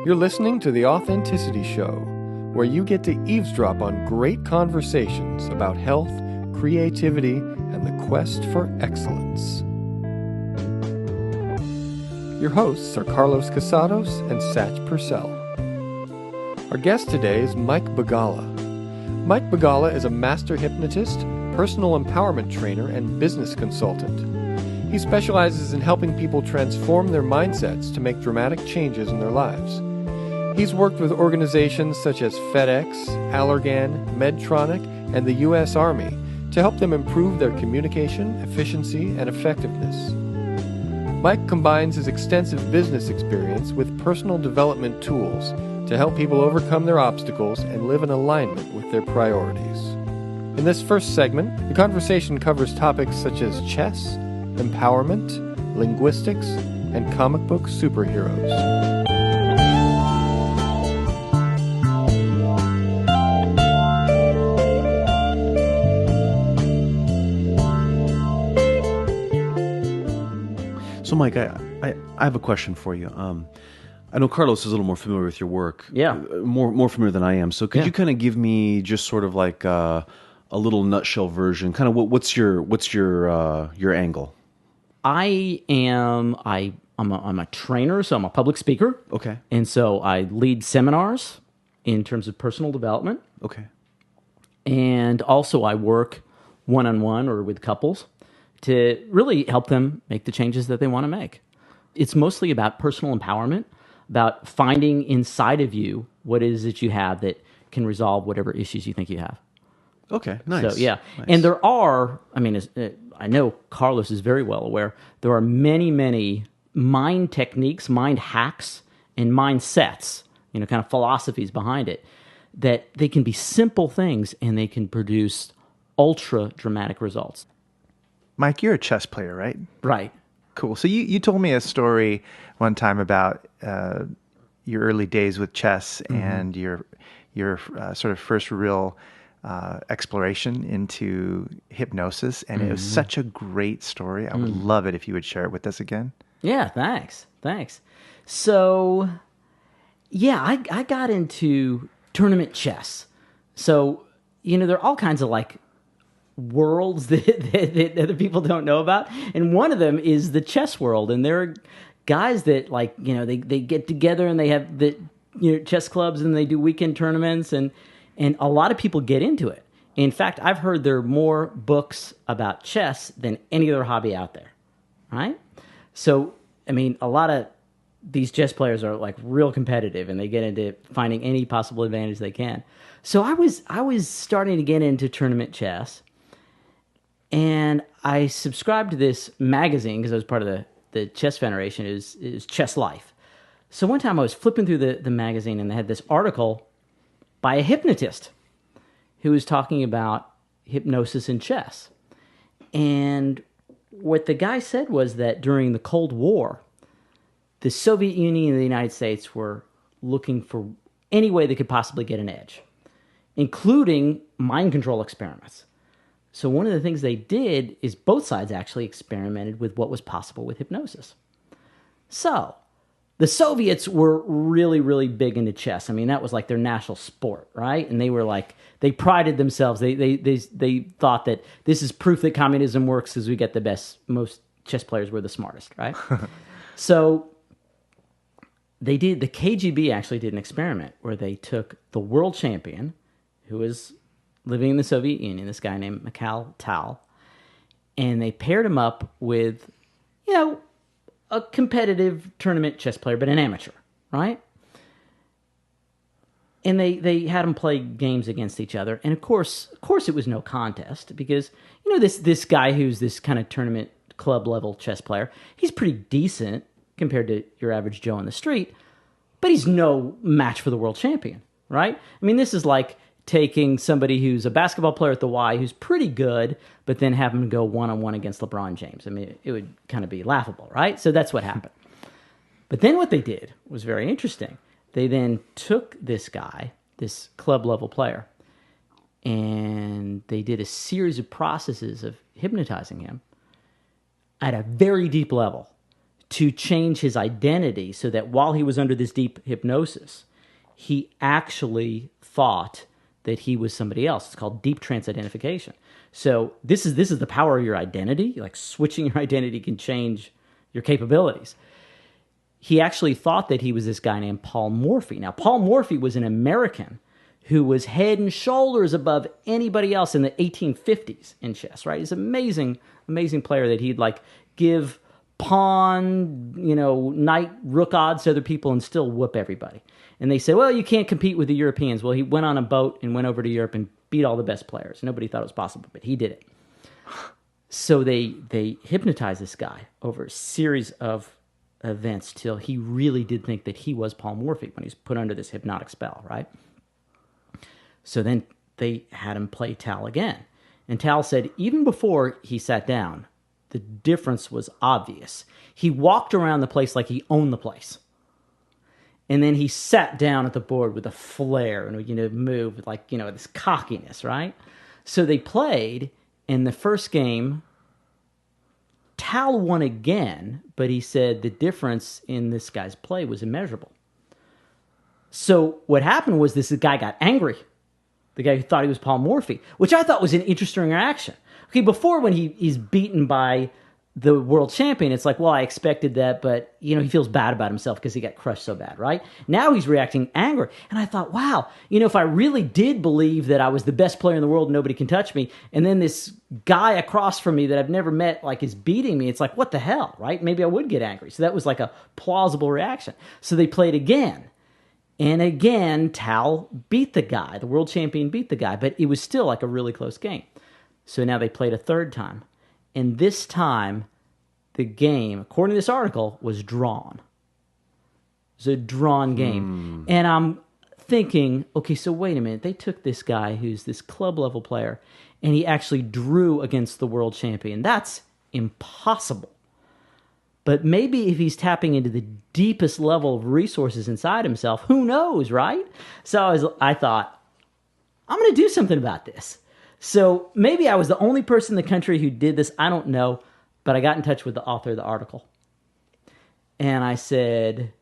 You're listening to The Authenticity Show, where you get to eavesdrop on great conversations about health, creativity, and the quest for excellence. Your hosts are Carlos Casados and Satch Purcell. Our guest today is Mike Begala. Mike Begala is a master hypnotist, personal empowerment trainer, and business consultant. He specializes in helping people transform their mindsets to make dramatic changes in their lives. He's worked with organizations such as FedEx, Alargan, Medtronic, and the U.S. Army to help them improve their communication, efficiency, and effectiveness. Mike combines his extensive business experience with personal development tools to help people overcome their obstacles and live in alignment with their priorities. In this first segment, the conversation covers topics such as chess, empowerment, linguistics, and comic book superheroes. So, Mike, I have a question for you. I know Carlos is a little more familiar with your work. Yeah. More familiar than I am. So could you kind of give me just sort of like a little nutshell version? Kind of what's your angle? I'm a trainer, so I'm a public speaker. Okay. And so I lead seminars in terms of personal development. Okay. And also I work one-on-one or with couples to really help them make the changes that they want to make. It's mostly about personal empowerment, about finding inside of you what it is that you have that can resolve whatever issues you think you have. Okay, nice. So, yeah. Nice. And there are, I know Carlos is very well aware, there are many, many mind techniques, mind hacks, and mindsets, kind of philosophies behind it, that they can be simple things and they can produce ultra dramatic results. Mike, you're a chess player, right? Right. Cool. So you told me a story one time about your early days with chess and your sort of first real exploration into hypnosis, and it was such a great story. I would love it if you would share it with us again. Yeah, thanks. So, yeah, I got into tournament chess. So, there are all kinds of like worlds that other people don't know about, and one of them is the chess world. And there are guys that they get together and they have the chess clubs and they do weekend tournaments, and a lot of people get into it. In fact, I've heard there are more books about chess than any other hobby out there, right? So, a lot of these chess players are like real competitive and they get into finding any possible advantage they can. So I was starting to get into tournament chess, and I subscribed to this magazine because I was part of the Chess Federation. It was Chess Life. So one time I was flipping through the magazine and they had this article by a hypnotist who was talking about hypnosis in chess. And what the guy said was that during the Cold War, the Soviet Union and the United States were looking for any way they could possibly get an edge, including mind control experiments. So one of the things they did is both sides actually experimented with what was possible with hypnosis. So the Soviets were really, really big into chess. That was like their national sport, right? And they prided themselves. They thought that this is proof that communism works because we get the best, most chess players were the smartest, right? So the KGB actually did an experiment where they took the world champion, who was living in the Soviet Union, this guy named Mikhail Tal, and they paired him up with, a competitive tournament chess player, but an amateur, right? And they had him play games against each other, and of course it was no contest because this guy who's this kind of tournament club level chess player, he's pretty decent compared to your average Joe on the street, but he's no match for the world champion, right? This is like taking somebody who's a basketball player at the Y who's pretty good, but then have him go one-on-one against LeBron James. It would kind of be laughable, right? So that's what happened. But then what they did was very interesting. They then took this guy, this club-level player, and they did a series of processes of hypnotizing him at a very deep level to change his identity so that while he was under this deep hypnosis, he actually thought that he was somebody else. It's called deep trance identification. So this is the power of your identity. Like switching your identity can change your capabilities. He actually thought that he was this guy named Paul Morphy. Now, Paul Morphy was an American who was head and shoulders above anybody else in the 1850s in chess, right? He's an amazing, amazing player that he'd like give pawn, knight, rook odds to other people and still whoop everybody. And they said, well, you can't compete with the Europeans. Well, he went on a boat and went over to Europe and beat all the best players. Nobody thought it was possible, but he did it. So they hypnotized this guy over a series of events till he really did think that he was Paul Morphy when he's put under this hypnotic spell, right? So then they had him play Tal again. And Tal said, even before he sat down, the difference was obvious. He walked around the place like he owned the place. And then he sat down at the board with a flair and, move with this cockiness, right? So they played, and the first game, Tal won again, but he said the difference in this guy's play was immeasurable. So what happened was this guy got angry. The guy who thought he was Paul Morphy, which I thought was an interesting reaction. Okay, before when he's beaten by the world champion, it's like, well, I expected that, but, he feels bad about himself because he got crushed so bad, right? Now he's reacting angry. And I thought, wow, if I really did believe that I was the best player in the world and nobody can touch me, and then this guy across from me that I've never met, is beating me, it's like, what the hell, right? Maybe I would get angry. So that was like a plausible reaction. So they played again. And again, Tal beat the guy. The world champion beat the guy, but it was still like a really close game. So now they played a third time. And this time, the game, according to this article, was drawn. It was a drawn game. And I'm thinking, okay, so wait a minute. They took this guy who's this club-level player, and he actually drew against the world champion. That's impossible. But maybe if he's tapping into the deepest level of resources inside himself, who knows, right? So I thought, I'm going to do something about this. So maybe I was the only person in the country who did this. I don't know. But I got in touch with the author of the article. And I said,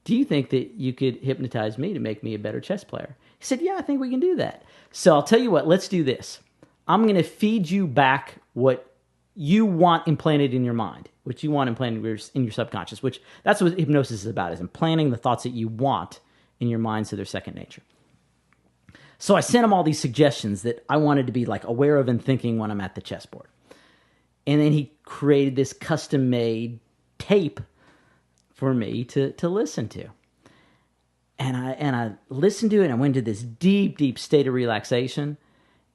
do you think that you could hypnotize me to make me a better chess player? He said, yeah, I think we can do that. So I'll tell you what, let's do this. I'm going to feed you back what you want implanted in your mind, what you want implanted in your subconscious, which that's what hypnosis is about, is implanting the thoughts that you want in your mind so they're second nature. So I sent him all these suggestions that I wanted to be aware of and thinking when I'm at the chessboard. And then he created this custom-made tape for me to listen to. And I listened to it, and I went into this deep, deep state of relaxation.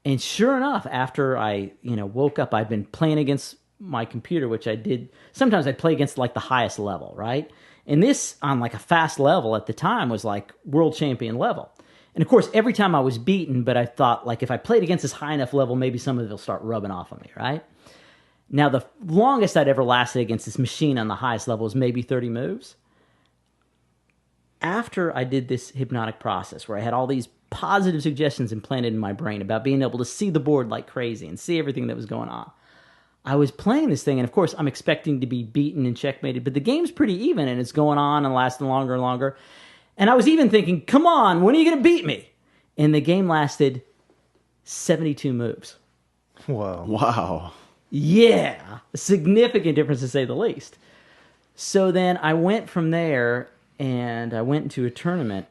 And sure enough, after I woke up, I'd been playing against my computer, which I did. Sometimes I'd play against the highest level, right? And this, on a fast level at the time, was world champion level. And of course, every time I was beaten, but I thought, if I played against this high enough level, maybe some of it will start rubbing off on me, right? Now, the longest I'd ever lasted against this machine on the highest level was maybe 30 moves. After I did this hypnotic process where I had all these positive suggestions implanted in my brain about being able to see the board like crazy and see everything that was going on, I was playing this thing, and of course, I'm expecting to be beaten and checkmated, but the game's pretty even, and it's going on and lasting longer and longer. And I was even thinking, come on, when are you going to beat me? And the game lasted 72 moves. Whoa. Wow. Yeah, a significant difference to say the least. So then I went from there, and I went into a tournament,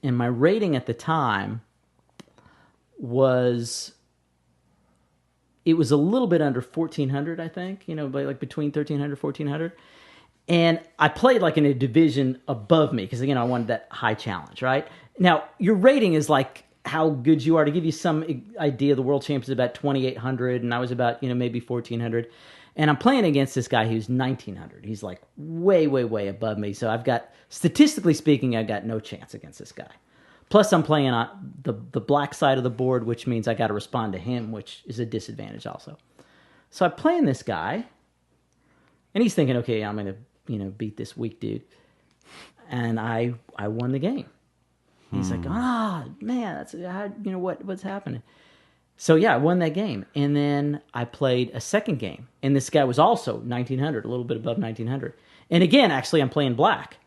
and my rating at the time was, it was a little bit under 1,400, I think, between 1,300, 1,400. And I played in a division above me because, I wanted that high challenge, right? Now, your rating is how good you are. To give you some idea, the world champion is about 2,800, and I was about, maybe 1,400. And I'm playing against this guy who's 1,900. He's way, way, way above me. So I've got, statistically speaking, I've got no chance against this guy. Plus, I'm playing on the black side of the board, which means I got to respond to him, which is a disadvantage also. So I'm playing this guy, and he's thinking, okay, I'm going to, beat this weak dude. And I won the game. He's like, man, that's what's happening. So yeah, I won that game. And then I played a second game. And this guy was also 1900, a little bit above 1900. And again, actually, I'm playing black.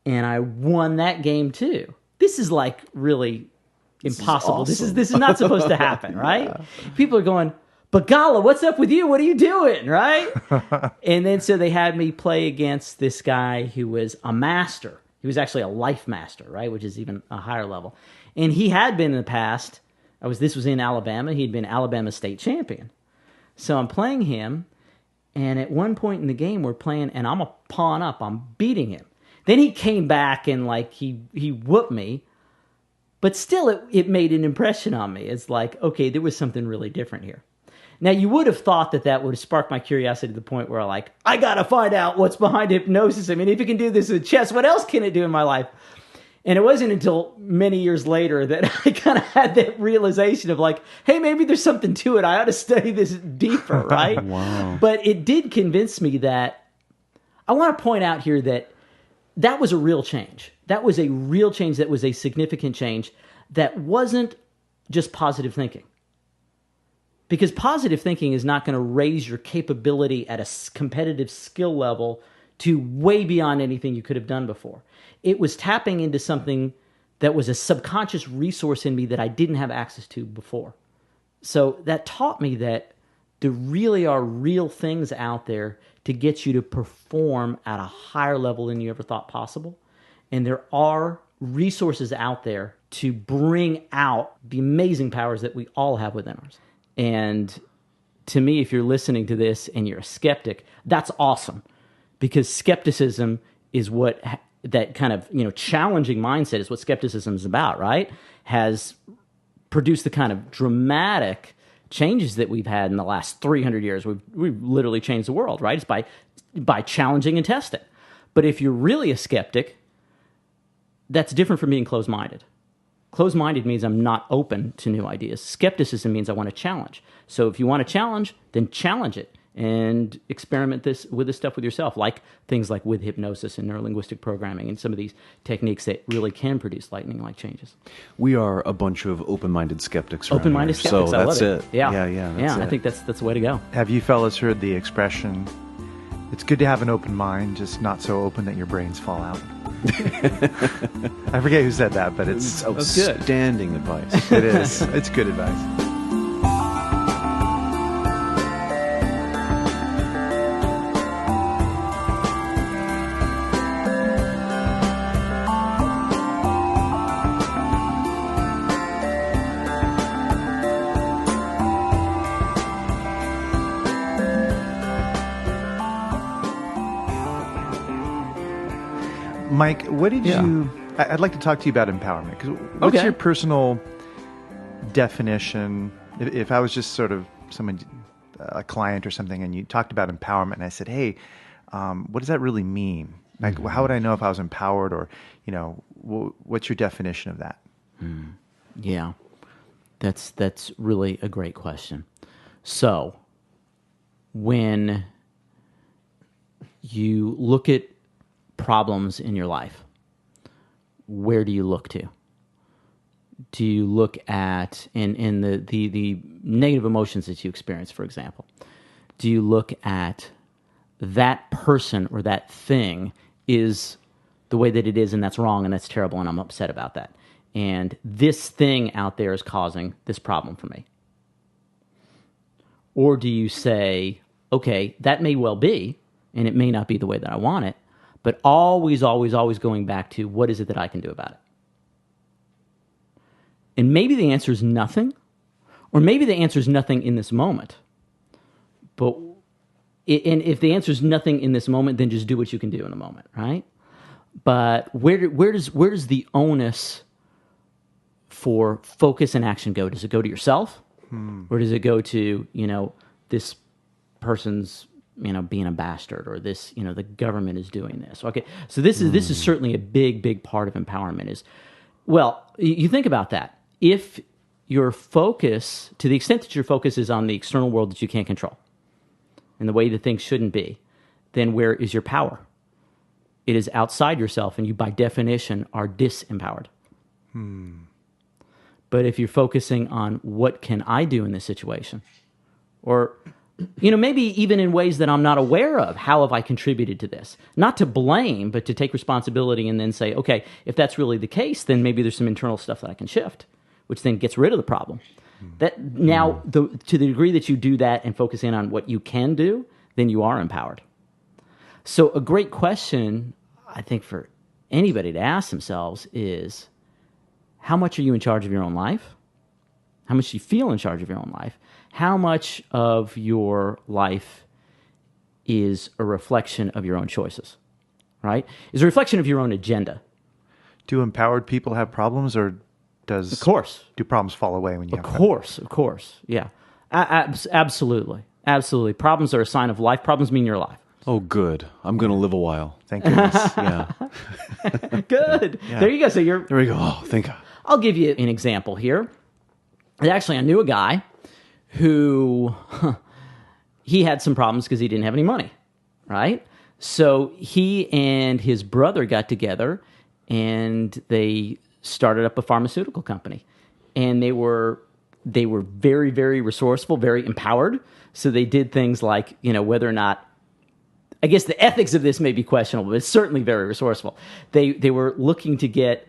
And I won that game too. This is like really impossible. This is not supposed to happen, right? Yeah. People are going, Begala, what's up with you? What are you doing, right? And then so they had me play against this guy who was a master. He was actually a life master, right, which is even a higher level. And he had been in the past. This was in Alabama. He'd been Alabama state champion. So I'm playing him, and at one point in the game we're playing, and I'm a pawn up. I'm beating him. Then he came back and like he whooped me, but still it made an impression on me. It's like, okay, there was something really different here. Now, you would have thought that would have sparked my curiosity to the point where I got to find out what's behind hypnosis. I mean, if it can do this with chess, what else can it do in my life? And it wasn't until many years later that I kind of had that realization of like, hey, maybe there's something to it. I ought to study this deeper, right? Wow. But it did convince me that I want to point out here that was a real change. That was a real change. That was a significant change. That wasn't just positive thinking. Because positive thinking is not going to raise your capability at a competitive skill level to way beyond anything you could have done before. It was tapping into something that was a subconscious resource in me that I didn't have access to before. So that taught me that there really are real things out there to get you to perform at a higher level than you ever thought possible. And there are resources out there to bring out the amazing powers that we all have within us. And to me, if you're listening to this and you're a skeptic, that's awesome. Because skepticism is what that kind of, challenging mindset is what skepticism is about, right? Has produced the kind of dramatic changes that we've had in the last 300 years. We've literally changed the world, right? It's by challenging and testing. But if you're really a skeptic, that's different from being closed-minded. Closed-minded means I'm not open to new ideas. Skepticism means I want to challenge. So if you want to challenge, then challenge it and experiment with this stuff with yourself, like things like with hypnosis and neuro-linguistic programming and some of these techniques that really can produce lightning-like changes. We are a bunch of open-minded skeptics. Open-minded skeptics, so I that's love it. Yeah, I think that's the way to go. Have you fellas heard the expression, it's good to have an open mind, just not so open that your brains fall out? I forget who said that, but it's outstanding advice. It is. It's good advice. Mike, what did you... I'd like to talk to you about empowerment. 'Cause what's your personal definition? If I was just sort of a client or something, and you talked about empowerment, and I said, hey, what does that really mean? Like, how would I know if I was empowered? Or, what's your definition of that? Yeah, that's really a great question. So, when you look at problems in your life, where do you look to? Do you look at in the negative emotions that you experience, for example? Do you look at that person or that thing is the way that it is, and that's wrong, and that's terrible, and I'm upset about that, and this thing out there is causing this problem for me? Or do you say, okay, that may well be, and it may not be the way that I want it, but always, always, always going back to what is it that I can do about it? And maybe the answer is nothing, or maybe the answer is nothing in this moment. But if the answer is nothing in this moment, then just do what you can do in the moment, right? But where does the onus for focus and action go? Does it go to yourself, or does it go to this person's being a bastard, or this, the government is doing this? Okay, so this is certainly a big part of empowerment. Is, well, you think about that. If your focus, to the extent that your focus is on the external world that you can't control, and the way that things shouldn't be, then where is your power? It is outside yourself, and you, by definition, are disempowered. But if you're focusing on what can I do in this situation, or maybe even in ways that I'm not aware of, how have I contributed to this? Not to blame, but to take responsibility and then say, okay, if that's really the case, then maybe there's some internal stuff that I can shift, which then gets rid of the problem. That now, to the degree that you do that and focus in on what you can do, then you are empowered. So a great question, I think, for anybody to ask themselves is, how much are you in charge of your own life? How much do you feel in charge of your own life? How much of your life is a reflection of your own choices, right? Is a reflection of your own agenda. Do empowered people have problems, or Of course. do problems fall away when you have Of course, yeah. Absolutely. Problems are a sign of life. Problems mean you're alive. Oh, good. I'm going to live a while. Thank goodness. Yeah. Good. Yeah. There you go. So There we go. Oh, thank God. I'll give you an example here. And actually, I knew a guy who he had some problems because he didn't have any money, right? So he and his brother got together and they started up a pharmaceutical company. And they were very, very resourceful, very empowered. So they did things like, whether or not, I guess the ethics of this may be questionable, but it's certainly very resourceful. They were looking to get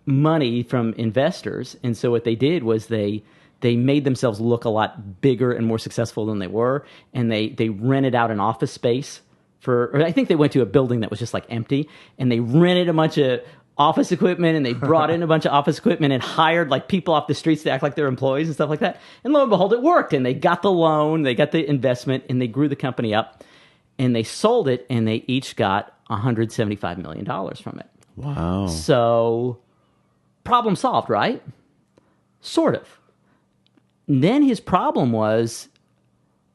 money from investors, and so what they did was they made themselves look a lot bigger and more successful than they were, and they rented out an office space or I think they went to a building that was just like empty, and they rented a bunch of office equipment, and they brought in a bunch of office equipment and hired like people off the streets to act like they're employees and stuff like that. And lo and behold, it worked, and they got the loan, they got the investment, and they grew the company up. And they sold it, and they each got $175 million from it. Wow. So, problem solved, right? Sort of. And then his problem was,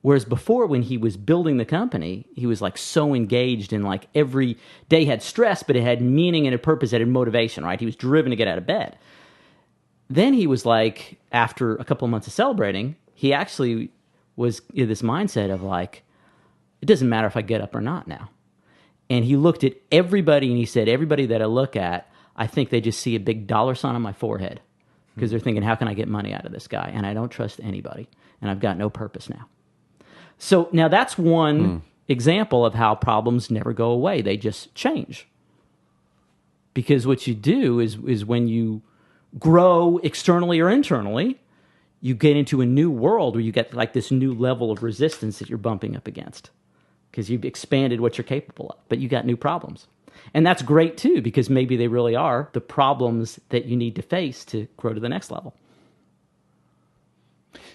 whereas before when he was building the company, he was like so engaged in like every day had stress, but it had meaning and a purpose, it had motivation, right? He was driven to get out of bed. Then he was like, after a couple of months of celebrating, he actually was in this mindset of like, it doesn't matter if I get up or not now. And he looked at everybody and he said, everybody that I look at, I think they just see a big dollar sign on my forehead because they're thinking, how can I get money out of this guy? And I don't trust anybody. And I've got no purpose now. So now that's one example of how problems never go away. They just change. Because what you do is when you grow externally or internally, you get into a new world where you get like this new level of resistance that you're bumping up against. Because you've expanded what you're capable of, but you got new problems. And that's great too, because maybe they really are the problems that you need to face to grow to the next level.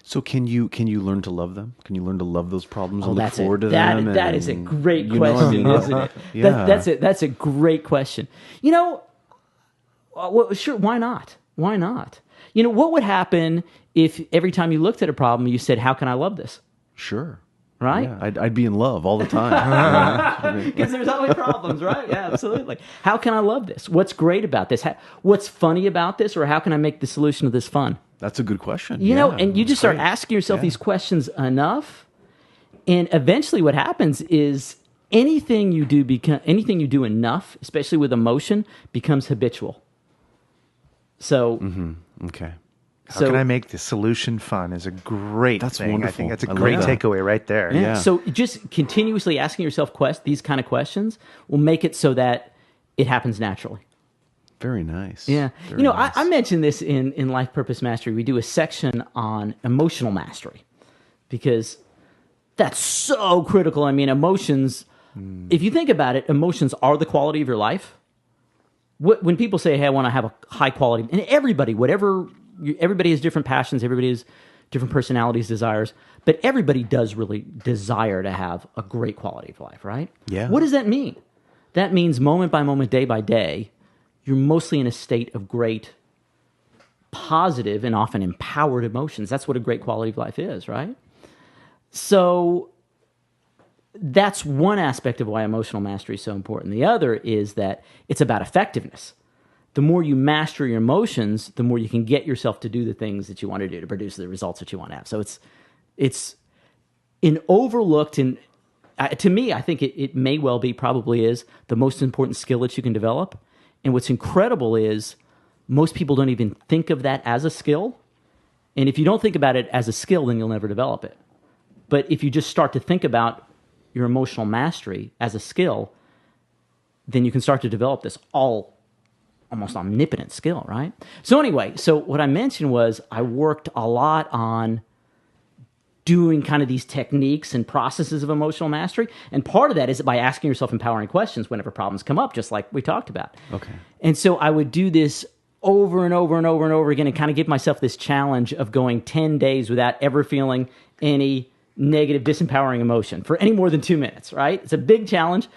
So can you learn to love them? Can you learn to love those problems and look forward to them? That is a great question, isn't it? Yeah. That's a great question. Sure, why not? Why not? What would happen if every time you looked at a problem, you said, how can I love this? Sure. Right? Yeah, I'd be in love all the time. Because there's always problems, right? Yeah, absolutely. How can I love this? What's great about this? What's funny about this? Or how can I make the solution of this fun? That's a good question. And you just start asking yourself these questions enough, and eventually what happens is anything you do enough, especially with emotion, becomes habitual. So, Okay. How can I make the solution fun is a great thing. Wonderful. I think that's a great takeaway right there. Yeah. Yeah. So just continuously asking yourself these kind of questions will make it so that it happens naturally. Very nice. Yeah. Very nice. I mentioned this in Life Purpose Mastery. We do a section on emotional mastery because that's so critical. I mean, emotions, if you think about it, emotions are the quality of your life. When people say, hey, I want to have a high quality, and everybody has different passions, everybody has different personalities, desires, but everybody does really desire to have a great quality of life, right? Yeah. What does that mean? That means moment by moment, day by day, you're mostly in a state of great, positive, and often empowered emotions. That's what a great quality of life is, right? So that's one aspect of why emotional mastery is so important. The other is that it's about effectiveness. The more you master your emotions, the more you can get yourself to do the things that you want to do to produce the results that you want to have. So it's an overlooked, and to me, I think it may well be, probably is, the most important skill that you can develop. And what's incredible is most people don't even think of that as a skill. And if you don't think about it as a skill, then you'll never develop it. But if you just start to think about your emotional mastery as a skill, then you can start to develop this almost omnipotent skill, right? So anyway, so what I mentioned was I worked a lot on doing kind of these techniques and processes of emotional mastery. And part of that is by asking yourself empowering questions whenever problems come up, just like we talked about. Okay. And so I would do this over and over and over and over again and kind of give myself this challenge of going 10 days without ever feeling any negative, disempowering emotion for any more than 2 minutes, right? It's a big challenge.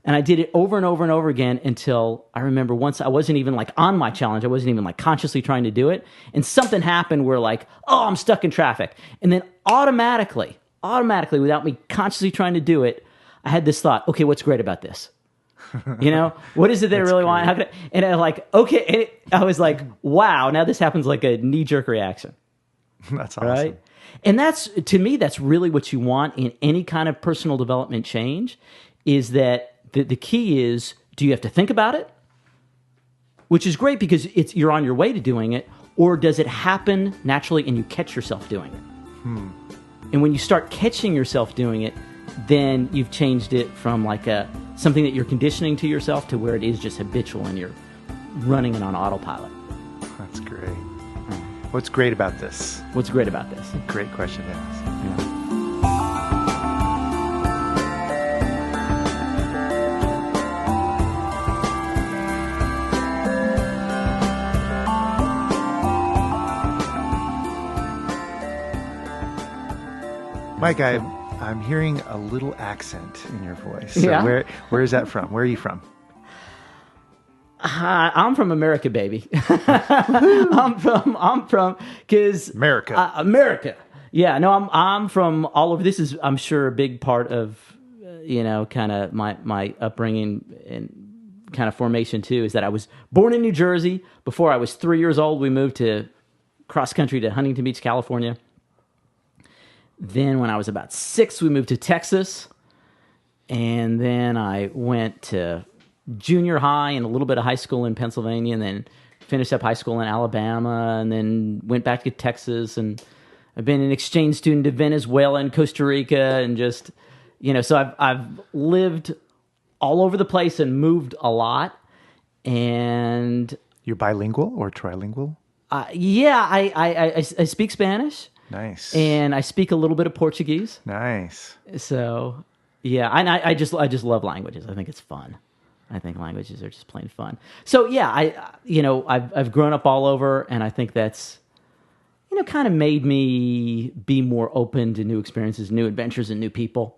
And I did it over and over and over again until I remember once I wasn't even like on my challenge. I wasn't even like consciously trying to do it. And something happened where like, oh, I'm stuck in traffic. And then automatically, without me consciously trying to do it, I had this thought, okay, what's great about this? You know, what is it they really want? How could I? And I like, okay. And I was like, wow, now this happens like a knee-jerk reaction. That's awesome. Right? And that's, to me, that's really what you want in any kind of personal development change, is that the key is, do you have to think about it? Which is great because you're on your way to doing it, or does it happen naturally and you catch yourself doing it? And when you start catching yourself doing it, then you've changed it from like something that you're conditioning to yourself to where it is just habitual and you're running it on autopilot. That's great. What's great about this? What's great about this? Great question to ask. Yeah. Mike, I'm hearing a little accent in your voice. So Yeah? where is that from? Where are you from? I'm from America, baby. I'm from because America. America. Yeah, no, I'm from all over. This is, I'm sure, a big part of kind of my upbringing and kind of formation too. Is that I was born in New Jersey. Before I was 3 years old, we moved to cross country to Huntington Beach, California. Then when I was about 6, we moved to Texas. And then I went to junior high and a little bit of high school in Pennsylvania, and then finished up high school in Alabama, and then went back to Texas. And I've been an exchange student to Venezuela and Costa Rica, and just, so I've lived all over the place and moved a lot. And You're bilingual or trilingual? yeah, I speak Spanish. Nice. And I speak a little bit of Portuguese. Nice. So, yeah, and I just love languages. I think it's fun. I think languages are just plain fun. So, yeah, I've grown up all over, and I think that's kind of made me be more open to new experiences, new adventures, and new people.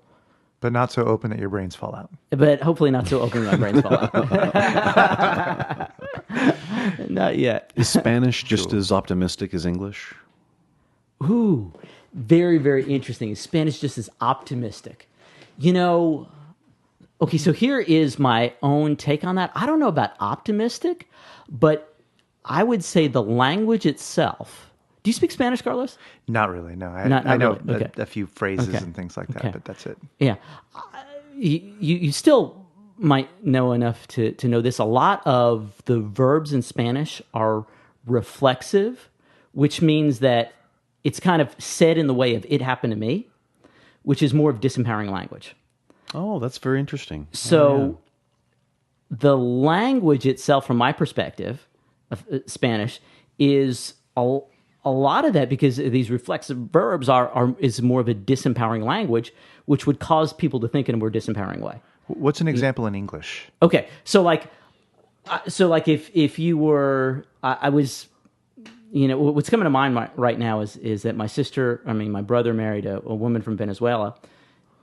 But not so open that your brains fall out. But hopefully not so open that my brains fall out. Not yet. Is Spanish just as optimistic as English? Ooh, very, very interesting. Spanish just is optimistic. Okay, so here is my own take on that. I don't know about optimistic, but I would say the language itself. Do you speak Spanish, Carlos? Not really, no. Not I know really. Okay. a few phrases Okay. and things like that, Okay. but that's it. Yeah. You still might know enough to know this. A lot of the verbs in Spanish are reflexive, which means that it's kind of said in the way of "it happened to me," which is more of disempowering language. Oh, that's very interesting. So the language itself, from my perspective of Spanish, is a lot of that, because these reflexive verbs is more of a disempowering language, which would cause people to think in a more disempowering way. What's an example in English? Okay, so like if you were, I was, what's coming to mind right now is that my brother married a woman from Venezuela,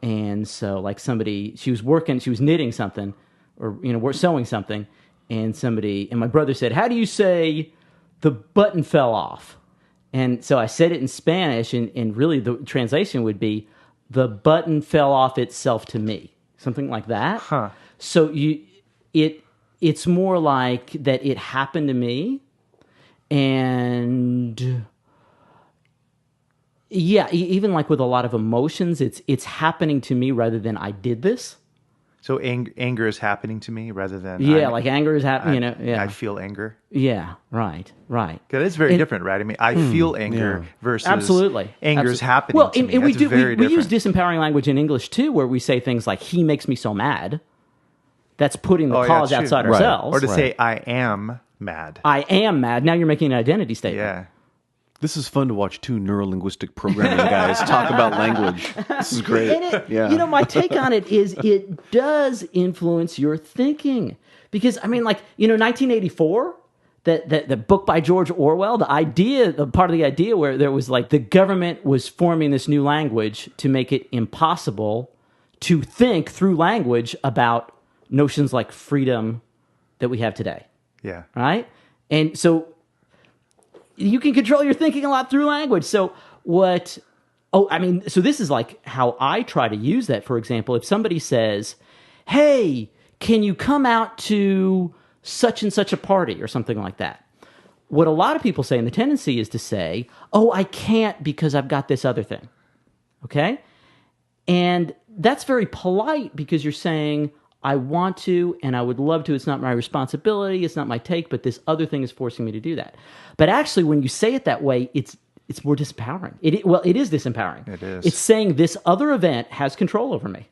and so like she was knitting something, or sewing something, and my brother said, "How do you say the button fell off?" And so I said it in Spanish, and really the translation would be, "The button fell off itself to me," something like that. Huh. So it's more like that it happened to me, and yeah, even like with a lot of emotions, it's happening to me rather than I did this. So anger is happening to me rather than like anger is happening. I feel anger. Yeah, right. Because it's very different, right? I mean, I feel anger versus absolutely anger is happening well, to me. and we That's very we use different. disempowering language in English too, where we say things like "he makes me so mad." That's putting the cause true. outside Right. ourselves. Or to say, I am mad. I am mad. Now you're making an identity statement. Yeah. This is fun to watch two neuro-linguistic programming guys talk about language. This is great. And my take on it is it does influence your thinking. Because, I mean, 1984, the book by George Orwell, the part of the idea where there was the government was forming this new language to make it impossible to think through language about notions like freedom that we have today. Yeah. Right? And so you can control your thinking a lot through language. So so this is how I try to use that. For example, if somebody says, hey, can you come out to such and such a party or something like that? What a lot of people say, and the tendency is to say, oh, I can't because I've got this other thing. Okay? And that's very polite because you're saying, I want to, and I would love to. It's not my responsibility. It's not my take, but this other thing is forcing me to do that. But actually, when you say it that way, it's more disempowering. It is disempowering. It is. It's saying this other event has control over me.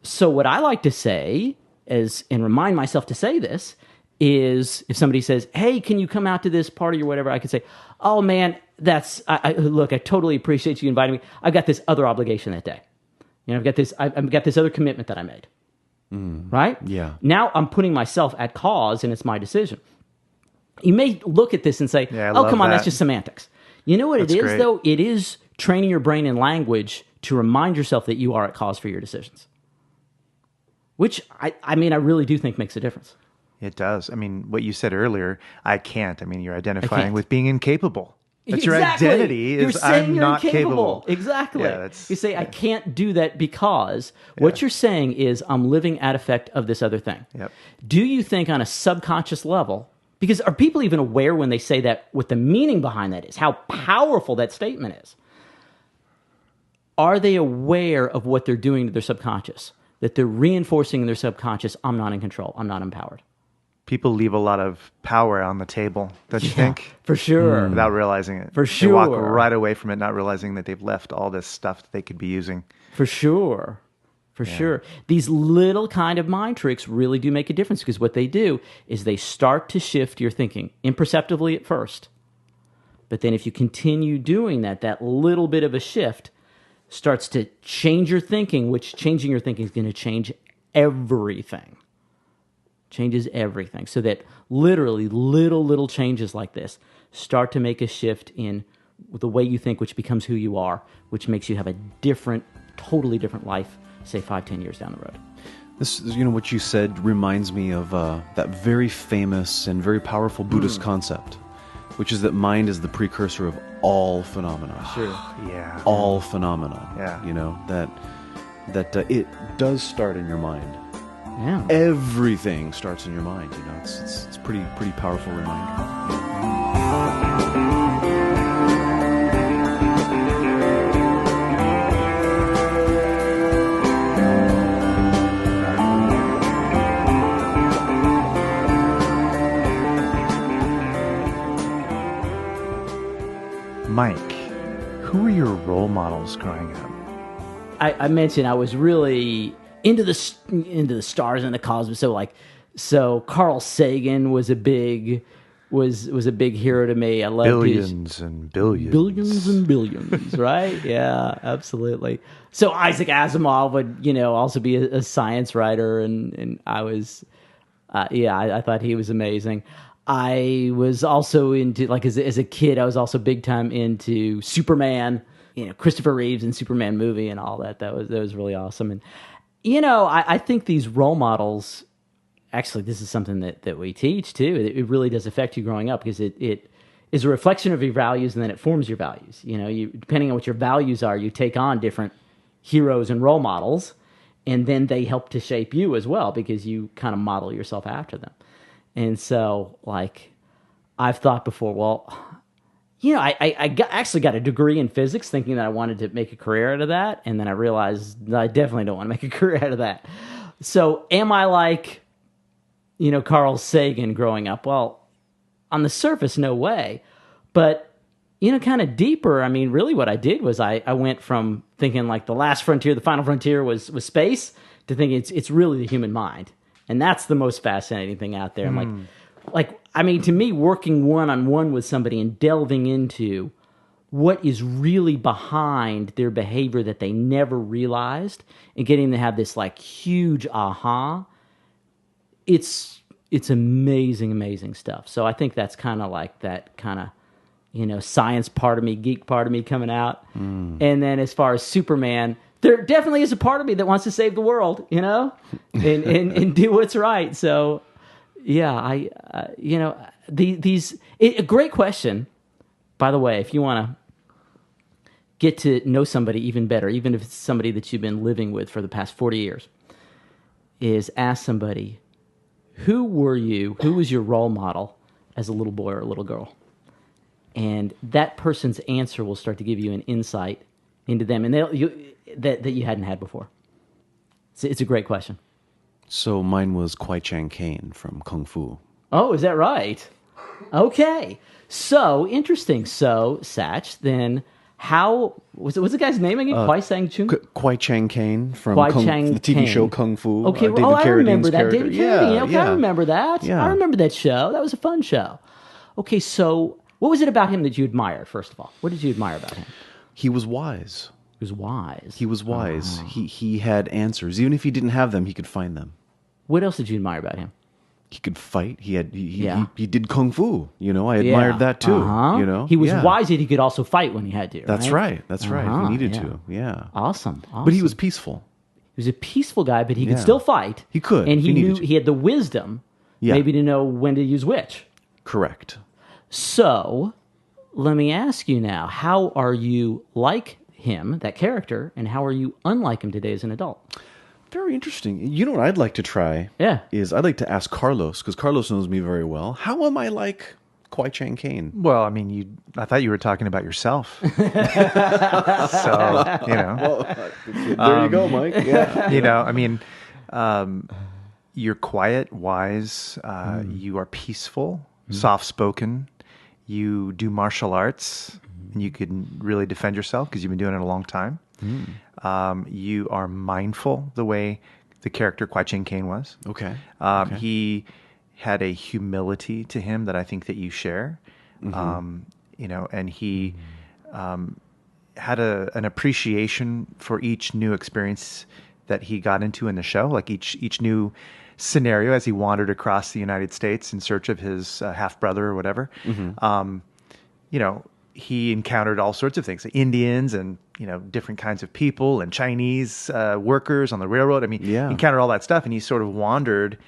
So what I like to say and remind myself to say this is if somebody says, hey, can you come out to this party or whatever, I could say, oh man, look, I totally appreciate you inviting me. I've got this other obligation that day. I've got this other commitment that I made. Right? Yeah. Now I'm putting myself at cause and it's my decision. You may look at this and say, oh, come on, that's just semantics. You know what it is, great. though? It is training your brain in language to remind yourself that you are at cause for your decisions. Which, I really do think makes a difference. It does. I mean, what you said earlier, I can't. I mean, you're identifying can't. with being incapable. That's Exactly. your identity You're is saying I'm you're not incapable. capable. Exactly. Yeah, you say, I can't do that because what you're saying is I'm living at effect of this other thing. Yep. Do you think on a subconscious level, because are people even aware when they say that what the meaning behind that is, how powerful that statement is? Are they aware of what they're doing to their subconscious? That they're reinforcing in their subconscious, I'm not in control, I'm not empowered. People leave a lot of power on the table, don't you think? For sure. Without realizing it. For They walk sure. right away from it, not realizing that they've left all this stuff that they could be using. For sure. For sure. These little kind of mind tricks really do make a difference because what they do is they start to shift your thinking imperceptibly at first. But then if you continue doing that little bit of a shift starts to change your thinking, which changing your thinking is going to change everything. Changes everything. So that literally little changes like this start to make a shift in the way you think, which becomes who you are, which makes you have a totally different life, say 5-10 years down the road. This, what you said reminds me of that very famous and very powerful Buddhist concept, which is that mind is the precursor of all phenomena. Sure. Yeah. All phenomena. Yeah. That it does start in your mind. Yeah. Everything starts in your mind. It's pretty powerful reminder. Mike, who were your role models growing up? I mentioned I was really into the stars and the cosmos. So Carl Sagan was a big hero to me. I loved Billions and billions, right? Yeah, absolutely. So Isaac Asimov would also be a science writer, and I was I thought he was amazing. I was also into as a kid, I was also big time into Superman. Christopher Reeves and Superman movie and all that. That was really awesome. And I think these role models, actually, this is something that we teach too. It really does affect you growing up because it is a reflection of your values and then it forms your values. You depending on what your values are, you take on different heroes and role models, and then they help to shape you as well because you kind of model yourself after them. And so, I've thought before, well, actually got a degree in physics thinking that I wanted to make a career out of that. And then I realized that I definitely don't want to make a career out of that. So am I like, Carl Sagan growing up? Well, on the surface, no way. But, kind of deeper, I mean, really what I did was I went from thinking like the last frontier, the final frontier was space, to thinking it's really the human mind. And that's the most fascinating thing out there. And to me, working one-on-one with somebody and delving into what is really behind their behavior that they never realized and getting to have this like huge aha, it's amazing, amazing stuff. So I think that's kind of like that kind of, science part of me, geek part of me coming out. And then as far as Superman, there definitely is a part of me that wants to save the world, and do what's right. So yeah, a great question, by the way, if you want to get to know somebody even better, even if it's somebody that you've been living with for the past 40 years, is ask somebody, who was your role model as a little boy or a little girl? And that person's answer will start to give you an insight into them, and that you hadn't had before. It's a great question. So mine was Kwai Chang Caine from Kung Fu. Oh, is that right? Okay. So, interesting. So, Satch, then how... what's the guy's name again? Kwai Sang Chung? Kwai Chang Caine from Chang the TV Caine. show Kung Fu. Okay, David I remember Carradine's that. character. David Carradine. Okay, I remember that. Yeah. I remember that show. That was a fun show. Okay, so what was it about him that you admired, first of all? What did you admire about him? He was wise. He was wise. He was wise. He had answers. Even if he didn't have them, he could find them. What else did you admire about him? He could fight. He did kung fu. I admired that too. He was wise that he could also fight when he had to. That's right. That's right. He needed to. Yeah. Awesome. But he was peaceful. He was a peaceful guy, but he could still fight. He could. And He needed to. he had the wisdom, maybe to know when to use which. Correct. So, let me ask you now: how are you like him, that character, and how are you unlike him today as an adult? Very interesting. You know what I'd like to try? Yeah. Is I'd like to ask Carlos, because Carlos knows me very well. How am I like Kwai Chang Caine? Well, I mean, I thought you were talking about yourself. So, Well, there you go, Mike. Yeah. I mean, you're quiet, wise, you are peaceful, soft-spoken, you do martial arts, and you can really defend yourself because you've been doing it a long time. You are mindful the way the character Kwai Chang Caine was. Okay. He had a humility to him that I think that you share. And he had an appreciation for each new experience that he got into in the show, like each new scenario as he wandered across the United States in search of his half-brother or whatever. He encountered all sorts of things, Indians and, different kinds of people and Chinese workers on the railroad. I mean, he encountered all that stuff, and he sort of wandered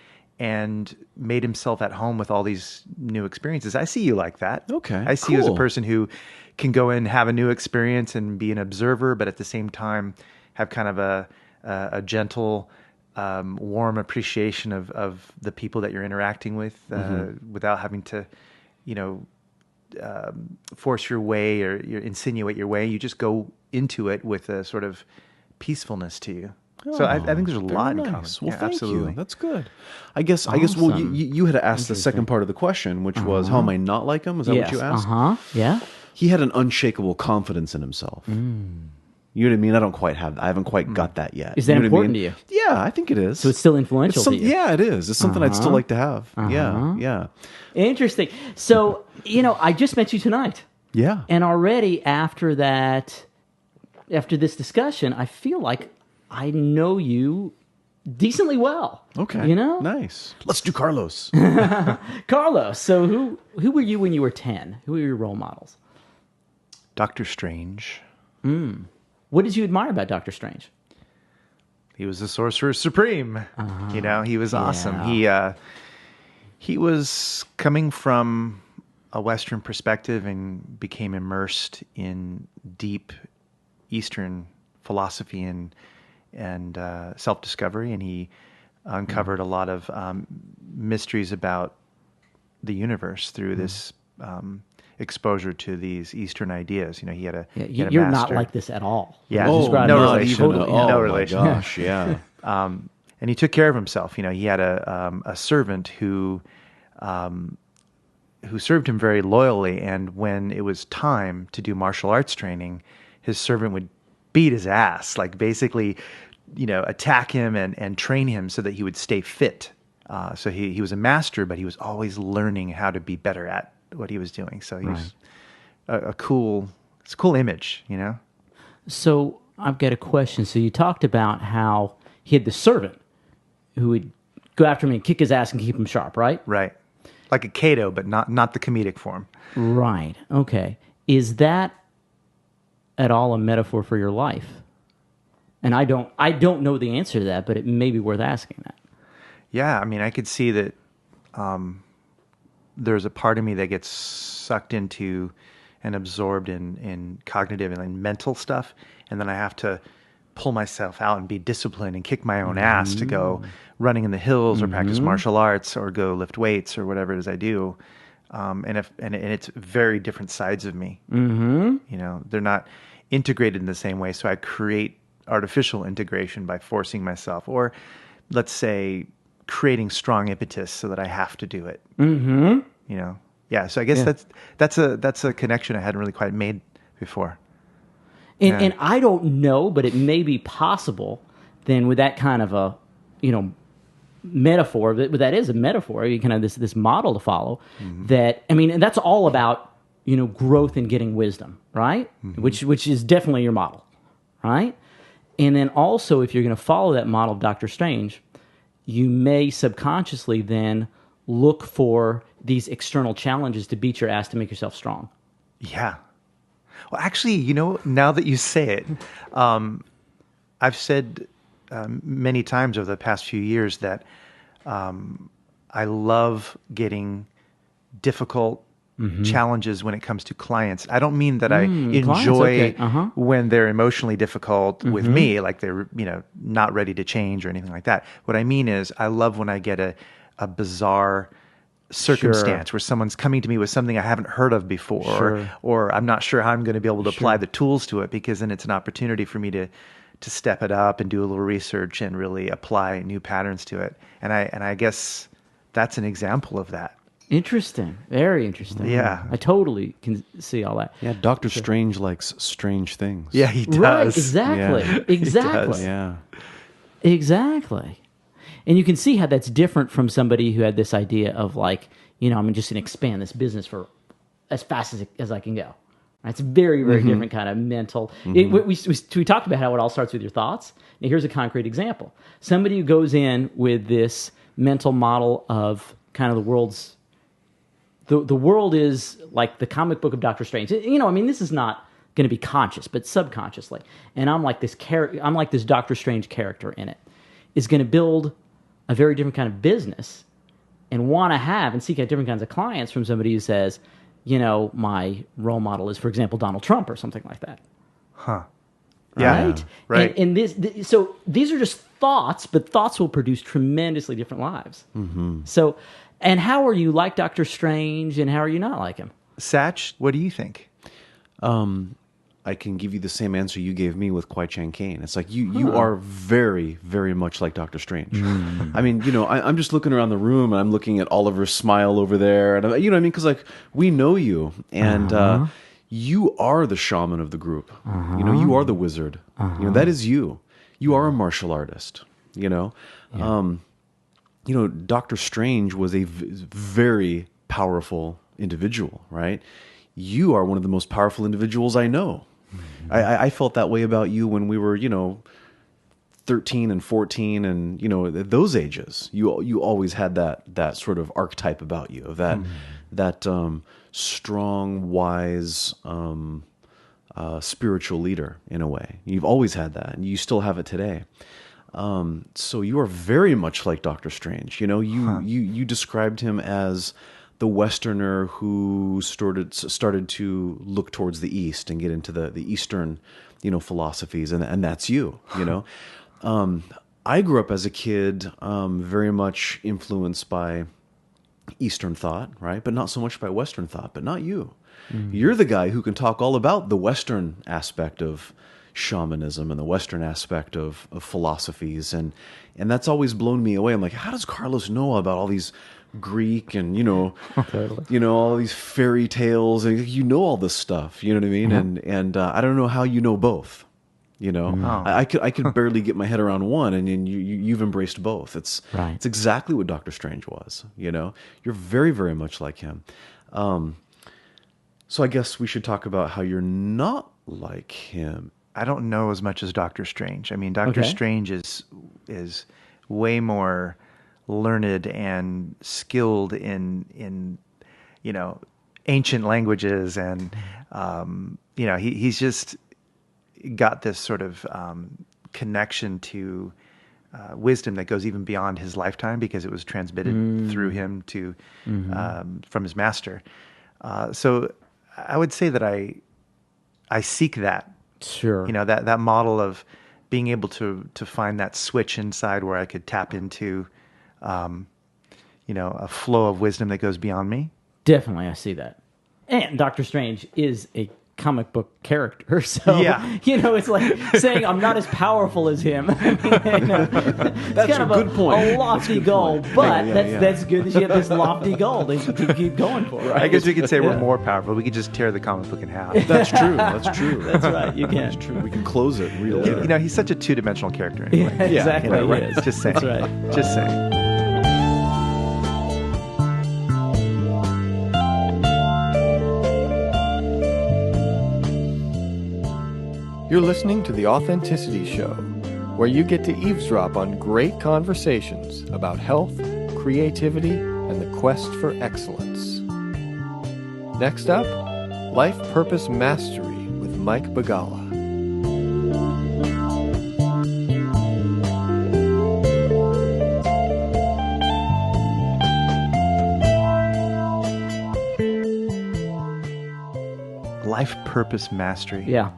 and made himself at home with all these new experiences. I see you like that. Okay, I see you as a person who can go in, have a new experience and be an observer, but at the same time have kind of a gentle, warm appreciation of the people that you're interacting with without having to, force your way or insinuate your way. You just go into it with a sort of peacefulness to you. So I think there's a lot in common. Well, yeah, thank absolutely. you. That's good. I guess. Well, you had asked the second part of the question, which was, how am I not like him? Is that what you asked? Yeah. He had an unshakable confidence in himself. You know what I mean? I haven't quite got that yet. Is that you know important to you? Yeah, I think it is. So it's still influential to you? Yeah, it is. It's something I'd still like to have. Yeah. Interesting. So, I just met you tonight. Yeah. And already after this discussion, I feel like I know you decently well. Okay. Nice. Let's do Carlos. Carlos, so who were you when you were 10? Who were your role models? Doctor Strange. What did you admire about Doctor Strange? He was the Sorcerer Supreme. He was awesome. He was coming from a Western perspective and became immersed in deep Eastern philosophy and self-discovery, and he uncovered a lot of mysteries about the universe through this exposure to these Eastern ideas. You know, he had a he had a You're master. not like this at all. Yeah. You're Oh, describing no it not relation. even. totally. Oh No my relation. gosh, yeah. And he took care of himself. You know, he had a servant who served him very loyally. And when it was time to do martial arts training, his servant would beat his ass, like basically, you know, attack him and train him so that he would stay fit. So he was a master, but he was always learning how to be better at what he was doing. So he was it's a cool image, you know? So I've got a question. So you talked about how he had the servant who would go after him and kick his ass and keep him sharp, right? Right. Like a Kato, but not the comedic form. Right. Okay. Is that at all a metaphor for your life? And I don't know the answer to that, but it may be worth asking that. Yeah, I mean, I could see that there's a part of me that gets sucked into and absorbed in cognitive and in mental stuff, and then I have to pull myself out and be disciplined and kick my own ass to go running in the hills or practice martial arts or go lift weights or whatever it is I do. And it's very different sides of me. You know, they're not integrated in the same way, so I create artificial integration by forcing myself, or let's say creating strong impetus so that I have to do it. You know, yeah. So I guess that's a connection I hadn't really quite made before. And I don't know, but it may be possible then with that kind of a, you know, metaphor, but that is a metaphor, you kind of this model to follow that, I mean, and that's all about, you know, growth and getting wisdom, right? Which is definitely your model, right? And then also, if you're going to follow that model of Dr. Strange, you may subconsciously then look for these external challenges to beat your ass to make yourself strong. Yeah. Well, actually, you know, now that you say it, I've said many times over the past few years that I love getting difficult challenges when it comes to clients. I don't mean that I enjoy when they're emotionally difficult with me, like they're, you know, not ready to change or anything like that. What I mean is I love when I get a bizarre circumstance where someone's coming to me with something I haven't heard of before, or I'm not sure how I'm going to be able to apply the tools to it, because then it's an opportunity for me to step it up and do a little research and really apply new patterns to it. And I guess that's an example of that. Interesting. Very interesting. Yeah. I totally can see all that. Yeah, Doctor Strange likes strange things. Yeah, he does. Right, exactly. Yeah. Exactly. Yeah. Exactly. And you can see how that's different from somebody who had this idea of like, you know, I'm just going to expand this business for as fast as I can go. It's a very, very different kind of mental. We talked about how it all starts with your thoughts. Now, here's a concrete example. Somebody who goes in with this mental model of kind of the world's, the world is like the comic book of Doctor Strange. You know, I mean, this is not going to be conscious, but subconsciously. And I'm like this Doctor Strange character in it, is going to build a very different kind of business and want to have and seek out different kinds of clients from somebody who says, you know, my role model is, for example, Donald Trump or something like that. Huh. Yeah. Right? Right. And so these are just thoughts, but thoughts will produce tremendously different lives. So, and how are you like Doctor Strange and how are you not like him? Satch, what do you think? I can give you the same answer you gave me with Kwai Chang Caine. It's like you are very, very much like Doctor Strange. I mean, you know, I'm just looking around the room and I'm looking at Oliver's smile over there, and you know what I mean? Because like we know you, and you are the shaman of the group. You know, you are the wizard. You know, that is you. You are a martial artist. You know, you know, Doctor Strange was a very powerful individual, right? You are one of the most powerful individuals I know. I felt that way about you when we were, you know, 13 and 14 and, you know, those ages. You always had that sort of archetype about you, of that strong, wise, spiritual leader in a way. You've always had that, and you still have it today. So you are very much like Doctor Strange. You know, you described him as the Westerner who started to look towards the East and get into the Eastern, you know, philosophies, and that's you. You know, I grew up as a kid very much influenced by Eastern thought, right, but not so much by Western thought. But not you. You're the guy who can talk all about the Western aspect of shamanism and the Western aspect of philosophies, and that's always blown me away. I'm like, how does Carlos know about all these Greek and all these fairy tales, and you know all this stuff, you know what I mean? And I don't know how you know both. I could barely get my head around one, and then you've embraced both. It's exactly what Doctor Strange was. You're very, very much like him. So I guess we should talk about how you're not like him. I don't know as much as Doctor Strange. I mean, Doctor Strange is way more learned and skilled in ancient languages, and he's just got this sort of connection to wisdom that goes even beyond his lifetime, because it was transmitted through him to from his master. So I would say that I seek that. Sure. That model of being able to find that switch inside where I could tap into a flow of wisdom that goes beyond me. Definitely, I see that. And Doctor Strange is a comic book character, so it's like saying I'm not as powerful as him. That's kind of good point. A lofty goal, but that's good that you have this lofty goal to keep going for. Right? I guess we could say we're more powerful. We could just tear the comic book in half. That's true. That's true. That's right. You can. That's true. We can close it. Really. He's such a two-dimensional character. Anyway. Yeah, exactly. Right? Just saying. That's right. Just saying. You're listening to The Authenticity Show, where you get to eavesdrop on great conversations about health, creativity, and the quest for excellence. Next up, Life Purpose Mastery with Mike Begala. Life Purpose Mastery. Yeah.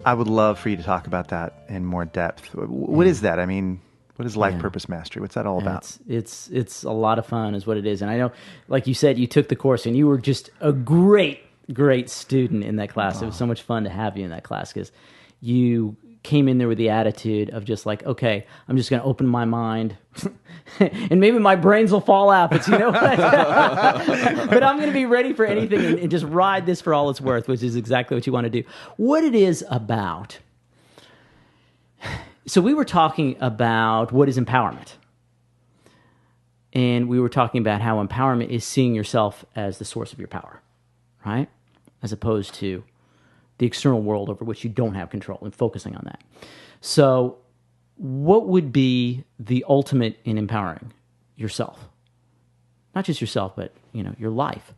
I would love for you to talk about that in more depth. What is that? I mean, what is life purpose mastery? What's that all about? It's a lot of fun is what it is. And I know, like you said, you took the course and you were just a great student in that class. It was so much fun to have you in that class because you came in there with the attitude of just like, okay, I'm just going to open my mind and maybe my brains will fall out, but you know what? But I'm going to be ready for anything and just ride this for all it's worth, which is exactly what you want to do. What it is about. So we were talking about what is empowerment. And we were talking about how empowerment is seeing yourself as the source of your power, right? As opposed to the external world over which you don't have control, and focusing on that. So what would be the ultimate in empowering yourself? Not just yourself, but your life.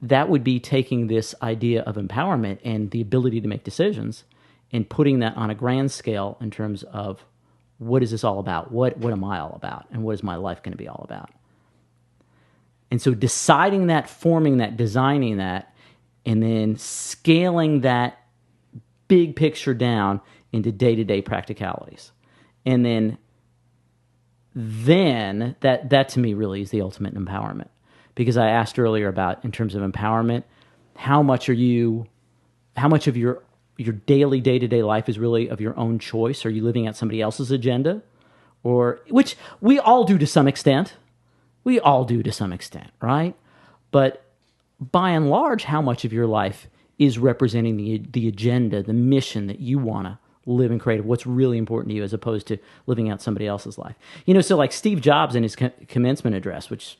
That would be taking this idea of empowerment and the ability to make decisions and putting that on a grand scale in terms of what is this all about? What am I all about? And what is my life going to be all about? And so deciding that, forming that, designing that, and then scaling that big picture down into day-to-day practicalities. And then that to me really is the ultimate empowerment. Because I asked earlier about, in terms of empowerment, how much of your daily day-to-day life is really of your own choice? Are you living out somebody else's agenda? Which we all do to some extent. We all do to some extent, right? But by and large, how much of your life is representing the agenda, the mission that you want to live and create, what's really important to you, as opposed to living out somebody else's life. So like Steve Jobs in his commencement address, which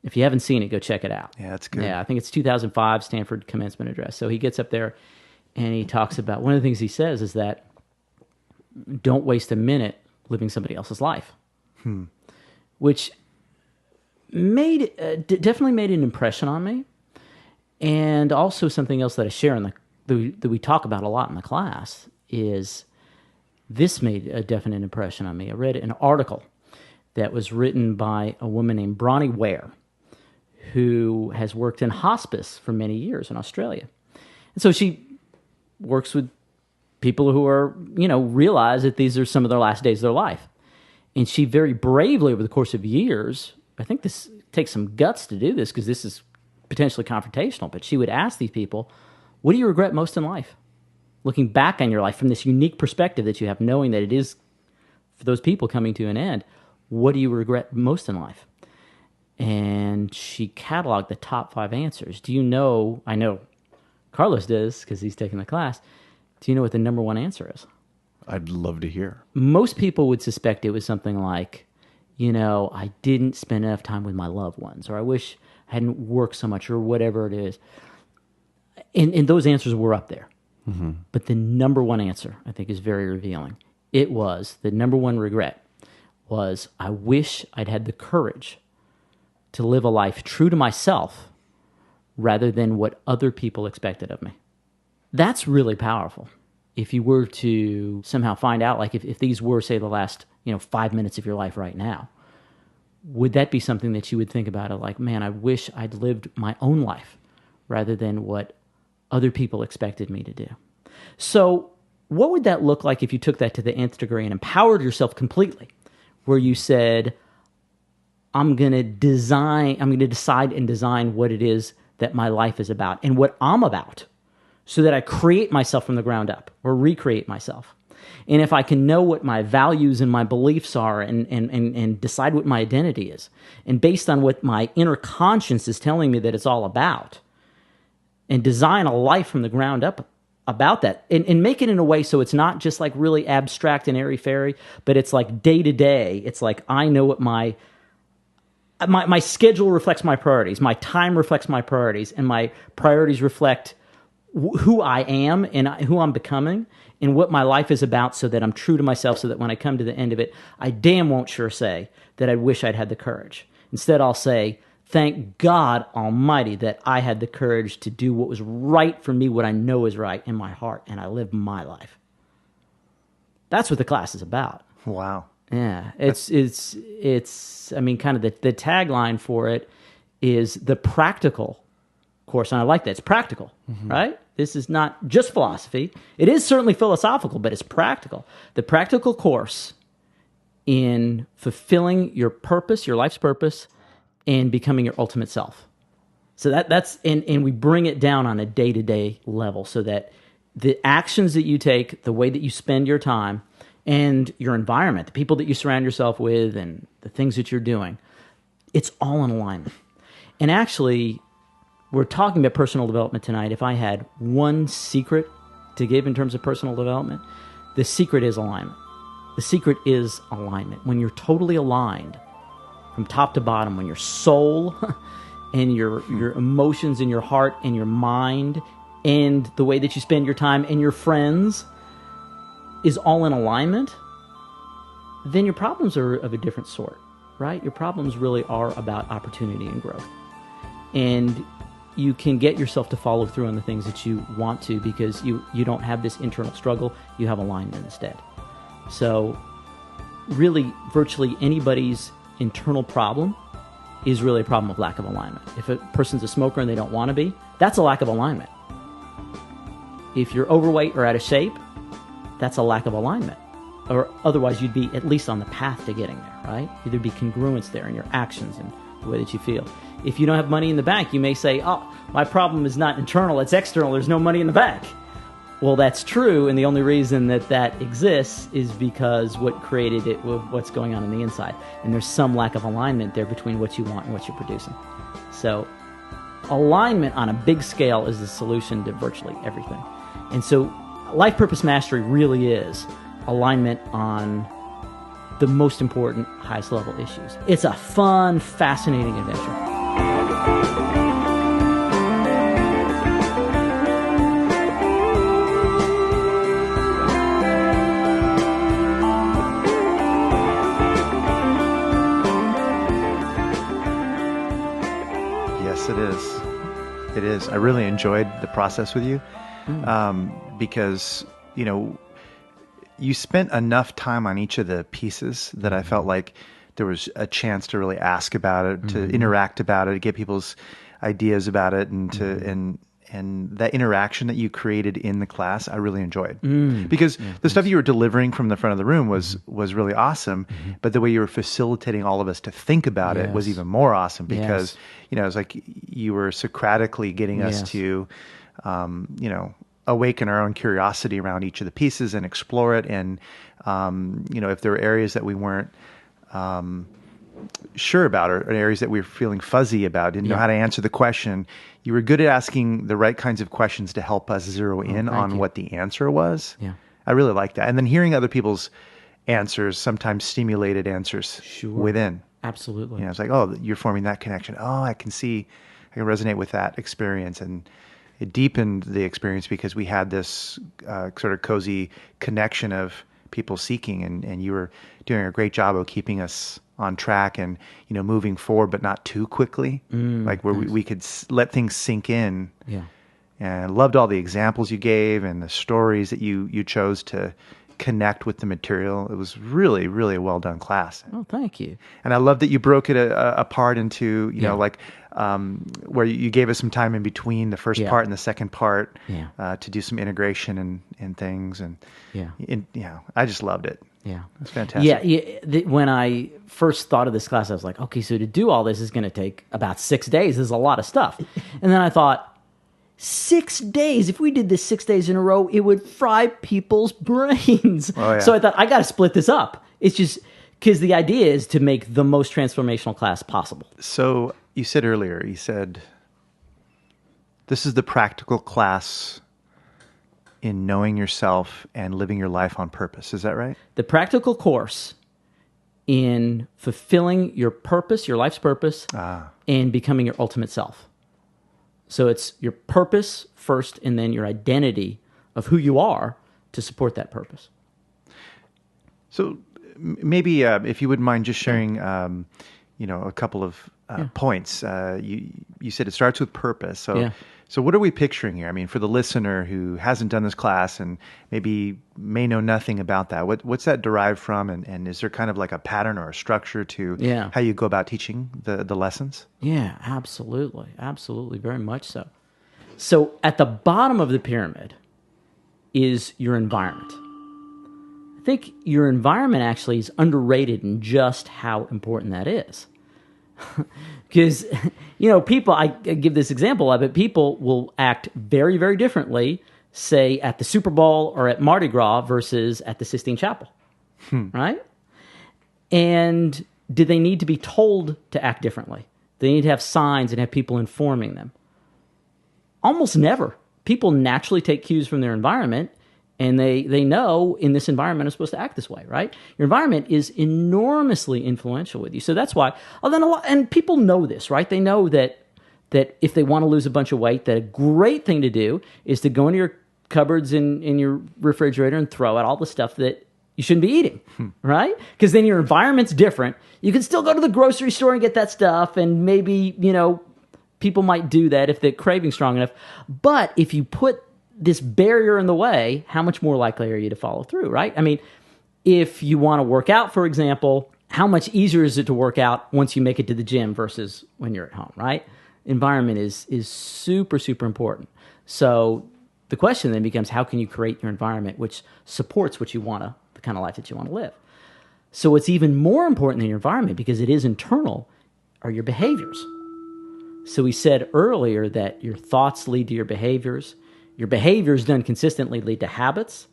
if you haven't seen it, go check it out. Yeah, that's good. Yeah, I think it's 2005 Stanford commencement address. So he gets up there and he talks about, one of the things he says is that don't waste a minute living somebody else's life, which definitely made an impression on me. And also something else that I share that we talk about a lot in the class is this made a definite impression on me. I read an article that was written by a woman named Bronnie Ware, who has worked in hospice for many years in Australia. And so she works with people who are, realize that these are some of their last days of their life. And she very bravely, over the course of years, I think this takes some guts to do this, because this is potentially confrontational, but she would ask these people, what do you regret most in life? Looking back on your life from this unique perspective that you have, knowing that it is, for those people, coming to an end, what do you regret most in life? And she cataloged the top 5 answers. Do you know, I know Carlos does because he's taking the class, do you know what the number 1 answer is? I'd love to hear. Most people would suspect it was something like, I didn't spend enough time with my loved ones, or I wish I hadn't worked so much, or whatever it is. And those answers were up there. Mm-hmm. But the number 1 answer, I think, is very revealing. It was, the number 1 regret was, I wish I'd had the courage to live a life true to myself rather than what other people expected of me. That's really powerful. If you were to somehow find out, like if these were, say, the last 5 minutes of your life right now, would that be something that you would think about it like, man, I wish I'd lived my own life rather than what other people expected me to do? So what would that look like if you took that to the nth degree and empowered yourself completely, where you said, I'm going to decide and design what it is that my life is about and what I'm about, so that I create myself from the ground up or recreate myself. And if I can know what my values and my beliefs are and decide what my identity is, and based on what my inner conscience is telling me that it's all about, and design a life from the ground up about that, and make it in a way so it's not just like really abstract and airy-fairy, but it's like day to day. It's like I know what my schedule reflects my priorities, my time reflects my priorities, and my priorities reflect who I am and who I'm becoming and what my life is about, so that I'm true to myself, so that when I come to the end of it, I damn won't sure say that I wish I'd had the courage. Instead, I'll say, thank God Almighty that I had the courage to do what was right for me, what I know is right in my heart, and I lived my life. That's what the class is about. Wow. Yeah, it's I mean, kind of the tagline for it is the practical course, and I like that. It's practical, right? This is not just philosophy. It is certainly philosophical, but it's practical. The practical course in fulfilling your purpose, your life's purpose, and becoming your ultimate self. So that's and we bring it down on a day-to-day level, so that the actions that you take, the way that you spend your time, and your environment, the people that you surround yourself with, and the things that you're doing, it's all in alignment. And actually, we're talking about personal development tonight. If I had one secret to give in terms of personal development, the secret is alignment. The secret is alignment. When you're totally aligned from top to bottom, when your soul and your emotions and your heart and your mind and the way that you spend your time and your friends is all in alignment, then your problems are of a different sort, right? Your problems really are about opportunity and growth. And you can get yourself to follow through on the things that you want to, because you don't have this internal struggle, you have alignment instead. So really, virtually anybody's internal problem is really a problem of lack of alignment. If a person's a smoker and they don't want to be, that's a lack of alignment. If you're overweight or out of shape, that's a lack of alignment. Or otherwise, you'd be at least on the path to getting there, right? There'd be congruence there in your actions and the way that you feel. If you don't have money in the bank, you may say, oh, my problem is not internal, it's external, there's no money in the bank. Well, that's true, and the only reason that exists is because what created it was what's going on the inside. And there's some lack of alignment there between what you want and what you're producing. So alignment on a big scale is the solution to virtually everything. And so life purpose mastery really is alignment on the most important, highest level issues. It's a fun, fascinating adventure. Yes, it is. It is. I really enjoyed the process with you because, you spent enough time on each of the pieces that I felt like there was a chance to really ask about it, to interact about it, to get people's ideas about it, and that interaction that you created in the class, I really enjoyed. Because the stuff you were delivering from the front of the room was really awesome, but the way you were facilitating all of us to think about it was even more awesome, because you know, it was like you were Socratically getting us to you know, awaken our own curiosity around each of the pieces and explore it. And you know, if there were areas that we weren't sure about, or areas that we were feeling fuzzy about, didn't know how to answer the question, you were good at asking the right kinds of questions to help us zero in on what the answer was. I really like that. And then hearing other people's answers, sometimes stimulated answers within. Absolutely. You know, it's like, oh, you're forming that connection. Oh, I can resonate with that experience. And it deepened the experience because we had this sort of cozy connection of people seeking, and you were doing a great job of keeping us on track and, you know, moving forward, but not too quickly, like where we could let things sink in. And I loved all the examples you gave and the stories that you chose to connect with the material. It was really, really a well done class. Oh, thank you. And I love that you broke it apart into, you know, like where you gave us some time in between the first part and the second part to do some integration and things. And I just loved it. Yeah. It's fantastic. When I first thought of this class, I was like, okay, so to do all this is going to take about 6 days. There's a lot of stuff. And then I thought, 6 days, if we did this 6 days in a row, it would fry people's brains. So I thought, I got to split this up. It's just because the idea is to make the most transformational class possible. So you said earlier, this is the practical class in knowing yourself and living your life on purpose. Is that right? The practical course in fulfilling your purpose, your life's purpose, and becoming your ultimate self. So it's your purpose first, and then your identity of who you are to support that purpose. So maybe if you wouldn't mind just sharing, you know, a couple of points. You said it starts with purpose. So what are we picturing here? I mean, for the listener who hasn't done this class and maybe may know nothing about that, what's that derived from? And is there kind of like a pattern or a structure to how you go about teaching the lessons? Yeah, absolutely. Absolutely. Very much so. So at the bottom of the pyramid is your environment. I think your environment actually is underrated in just how important that is. Because, you know, people, I give this example of it, people will act very, very differently, say, at the Super Bowl or at Mardi Gras versus at the Sistine Chapel, right? And do they need to be told to act differently? They need to have signs and have people informing them. Almost never. People naturally take cues from their environment, and they know in this environment I'm supposed to act this way, right? Your environment is enormously influential with you. So that's why, and people know this, right? They know that if they want to lose a bunch of weight, that a great thing to do is to go into your cupboards in your refrigerator and throw out all the stuff that you shouldn't be eating, right? Because then your environment's different. You can still go to the grocery store and get that stuff, and maybe, you know, people might do that if the craving's strong enough. But if you put this barrier in the way, how much more likely are you to follow through, right? I mean, if you want to work out, for example, how much easier is it to work out once you make it to the gym versus when you're at home, right? Environment is super, super important. So the question then becomes, how can you create your environment which supports what you want to, the kind of life that you want to live? So what's even more important than your environment, because it is internal, are your behaviors. So we said earlier that your thoughts lead to your behaviors. Your behaviors done consistently lead to habits.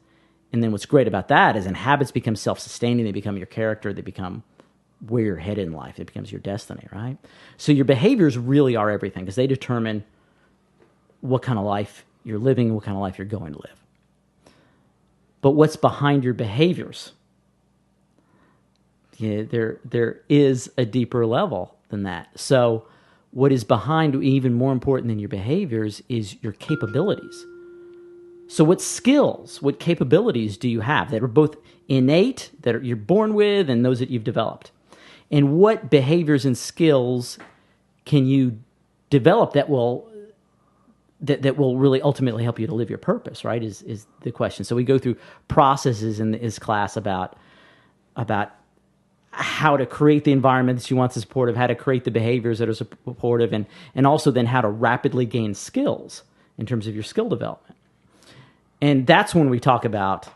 And then what's great about that is, and habits become self-sustaining, they become your character, they become where you're headed in life, it becomes your destiny, right? So your behaviors really are everything, because they determine what kind of life you're living and what kind of life you're going to live. But what's behind your behaviors? Yeah, there is a deeper level than that. So what is behind, even more important than your behaviors, is your capabilities. So what skills, what capabilities do you have that are both innate, that you're born with, and those that you've developed? And what behaviors and skills can you develop that will really ultimately help you to live your purpose, right, is the question. So we go through processes in this class about how to create the environment that you want to supportive, how to create the behaviors that are supportive, and also then how to rapidly gain skills in terms of your skill development. And that's when we talk about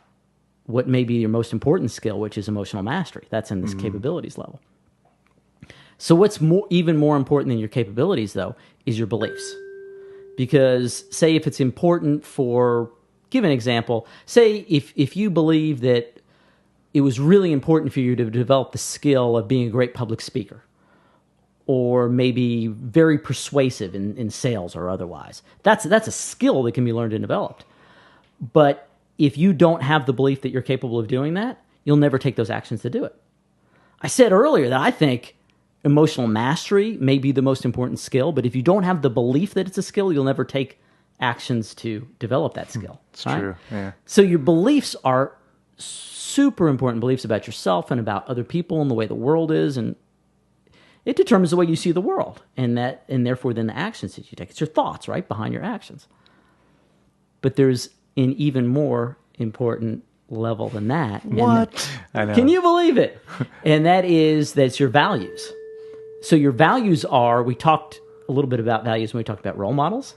what may be your most important skill, which is emotional mastery. That's in this capabilities level. So what's even more important than your capabilities, though, is your beliefs. Because say if it's important for, give an example, say if you believe that it was really important for you to develop the skill of being a great public speaker, or maybe very persuasive in sales or otherwise. That's a skill that can be learned and developed. But if you don't have the belief that you're capable of doing that, you'll never take those actions to do it. I said earlier that I think emotional mastery may be the most important skill, but if you don't have the belief that it's a skill, you'll never take actions to develop that skill. It's true, yeah. So your beliefs are super important, beliefs about yourself and about other people and the way the world is, and it determines the way you see the world, and therefore then the actions that you take. It's your thoughts, right, behind your actions. But there's an even more important level than that. What? I know. Can you believe it? And that's your values. So your values are, we talked a little bit about values when we talked about role models.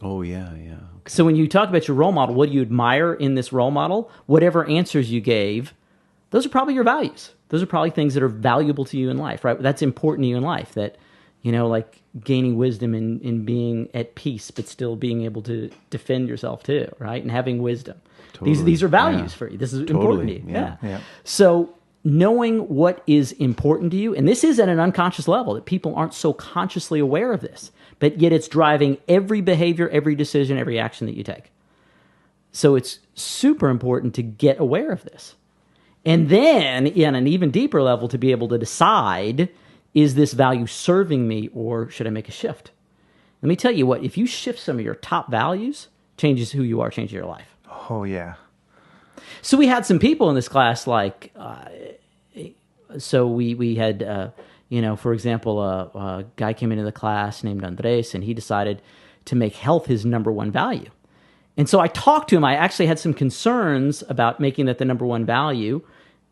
Oh, yeah. Okay. So when you talk about your role model, what do you admire in this role model? Whatever answers you gave, those are probably your values. Those are probably things that are valuable to you in life, right? That's important to you in life, that, like gaining wisdom and being at peace, but still being able to defend yourself too, right? And having wisdom. Totally. These are values for you. This is important to you. Yeah. So knowing what is important to you, and this is at an unconscious level, that people aren't so consciously aware of this, but yet it's driving every behavior, every decision, every action that you take. So it's super important to get aware of this. And then, in an even deeper level, to be able to decide, is this value serving me or should I make a shift? Let me tell you what, if you shift some of your top values, changes who you are, changes your life. Oh, yeah. So we had some people in this class we had, for example, a guy came into the class named Andres, and he decided to make health his number one value. And so I talked to him. I actually had some concerns about making that the number one value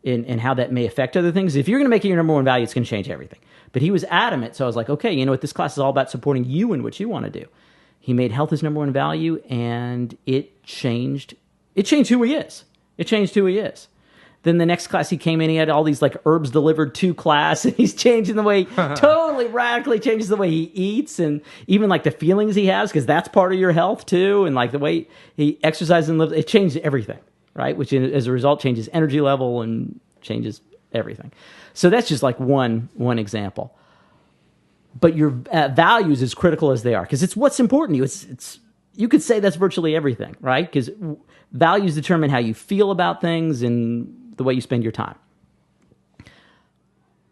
and how that may affect other things. If you're going to make it your number one value, it's going to change everything. But he was adamant. So I was like, okay, you know what? This class is all about supporting you and what you want to do. He made health his number one value, and it changed who he is. It changed who he is. Then the next class he came in, he had all these herbs delivered to class, and he's changing the way, totally radically changes the way he eats, and even the feelings he has, because that's part of your health too, and the way he exercises and lives, it changed everything, right? Which as a result changes energy level and changes everything. So that's just one example. But your values, as critical as they are, because it's what's important to you. It's you could say that's virtually everything, right? Because values determine how you feel about things and the way you spend your time.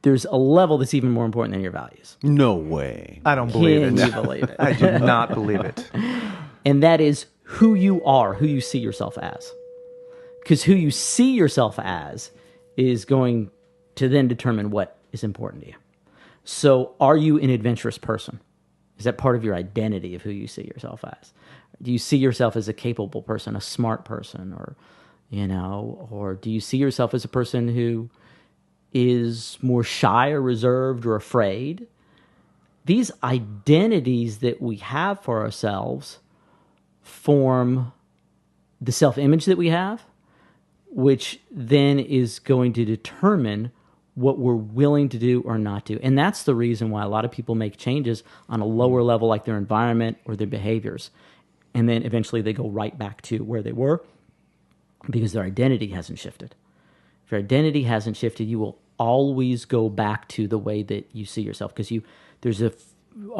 There's a level that's even more important than your values. No way. I don't believe Can it. you believe it? I do not believe it. And that is who you are, who you see yourself as. Because who you see yourself as is going to then determine what is important to you. So are you an adventurous person? Is that part of your identity of who you see yourself as? Do you see yourself as a capable person, a smart person, or do you see yourself as a person who is more shy or reserved or afraid? These identities that we have for ourselves form the self-image that we have, which then is going to determine what we're willing to do or not do. And that's the reason why a lot of people make changes on a lower level, like their environment or their behaviors. And then eventually they go right back to where they were because their identity hasn't shifted. If your identity hasn't shifted, you will always go back to the way that you see yourself, because there's a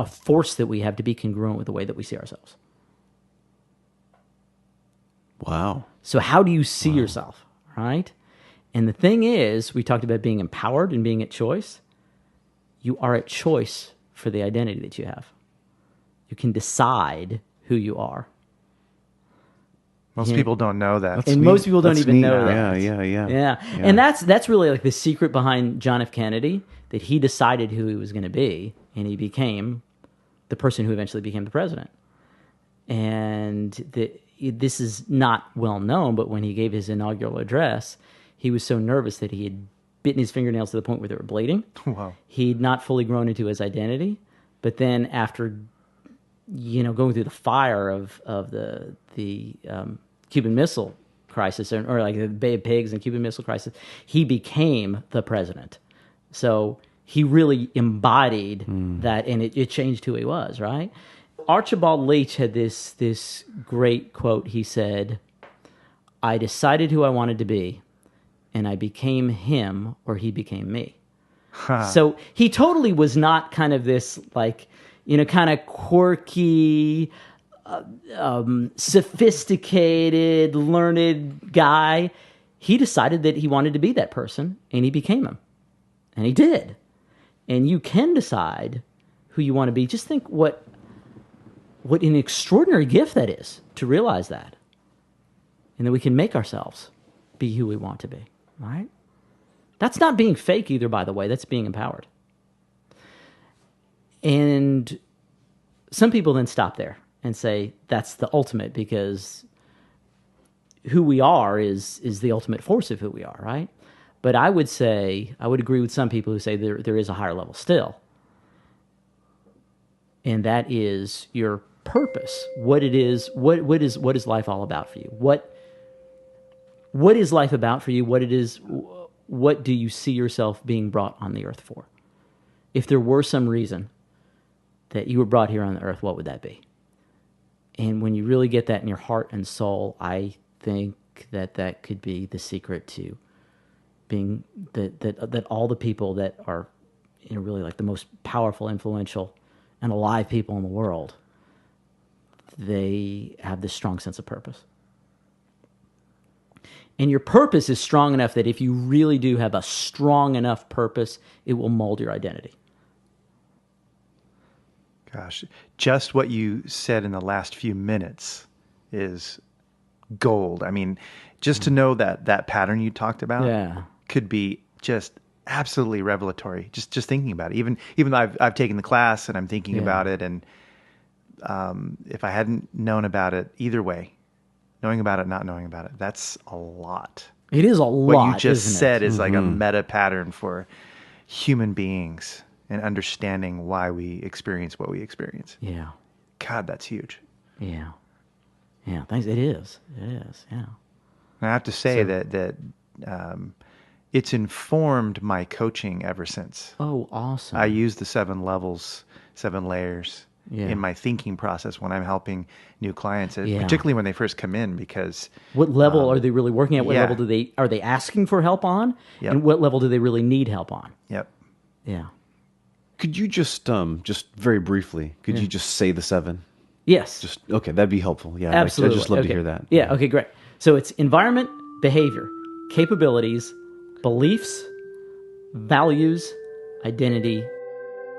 force that we have to be congruent with the way that we see ourselves. Wow. So how do you see yourself, right? And the thing is, we talked about being empowered and being at choice. You are at choice for the identity that you have. You can decide who you are. Most people don't know that. And most people don't even know that. Yeah. And that's really the secret behind John F. Kennedy, that he decided who he was going to be, and he became the person who eventually became the president. And this is not well known, but when he gave his inaugural address, he was so nervous that he had bitten his fingernails to the point where they were bleeding. Wow. He'd not fully grown into his identity. But then after going through the fire of the Cuban Missile Crisis, or like the Bay of Pigs and Cuban Missile Crisis, he became the president. So he really embodied that, and it changed who he was, right? Archibald Leach had this great quote. He said, "I decided who I wanted to be, and I became him, or he became me." So he totally was not kind of this like, kind of quirky, sophisticated, learned guy. He decided that he wanted to be that person, and he became him. And he did. And you can decide who you want to be. Just think what an extraordinary gift that is, to realize that. And that we can make ourselves be who we want to be, right? That's not being fake either, by the way. That's being empowered. And some people then stop there and say that's the ultimate, because who we are is the ultimate force of who we are, right? But I would agree with some people who say there is a higher level still. And that is your purpose. What it is, what is life all about for you? What is life about for you? What do you see yourself being brought on the earth for? If there were some reason that you were brought here on the earth, what would that be? And when you really get that in your heart and soul, I think that could be the secret to being that all the people that are really like the most powerful, influential, and alive people in the world, they have this strong sense of purpose. And your purpose is strong enough that if you really do have a strong enough purpose, it will mold your identity. Gosh, just what you said in the last few minutes is gold. I mean, just to know that pattern you talked about could be just absolutely revelatory. Just thinking about it. Even though I've taken the class and I'm thinking about it, and if I hadn't known about it either way, knowing about it, not knowing about it, that's a lot. It is a lot. What you just said is like a meta pattern for human beings and understanding why we experience what we experience. Yeah. God, that's huge. Yeah. Yeah. Thanks. It is. Yeah. And I have to say that it's informed my coaching ever since. Oh, awesome. I use the 7 levels, 7 layers in my thinking process when I'm helping new clients, particularly when they first come in, because what level are they really working at? What level are they asking for help on? Yep. And what level do they really need help on? Yep. Yeah. Could you just very briefly, could you just say the 7? Yes. Okay, that'd be helpful. Yeah, absolutely. I'd just love to hear that. Yeah, okay, great. So it's environment, behavior, capabilities, beliefs, values, identity,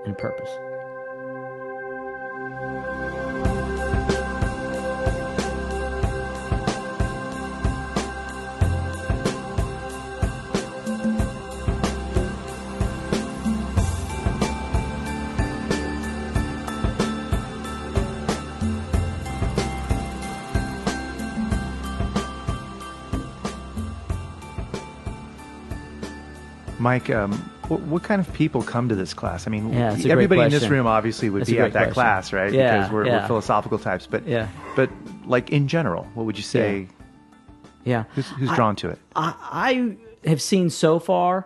and purpose. Mike, what kind of people come to this class? I mean, it's a great everybody in this question. room obviously would That's be a at great that question. class, right? Yeah, Because we're philosophical types. But like in general, what would you say? Yeah. Who's drawn to it? I have seen so far,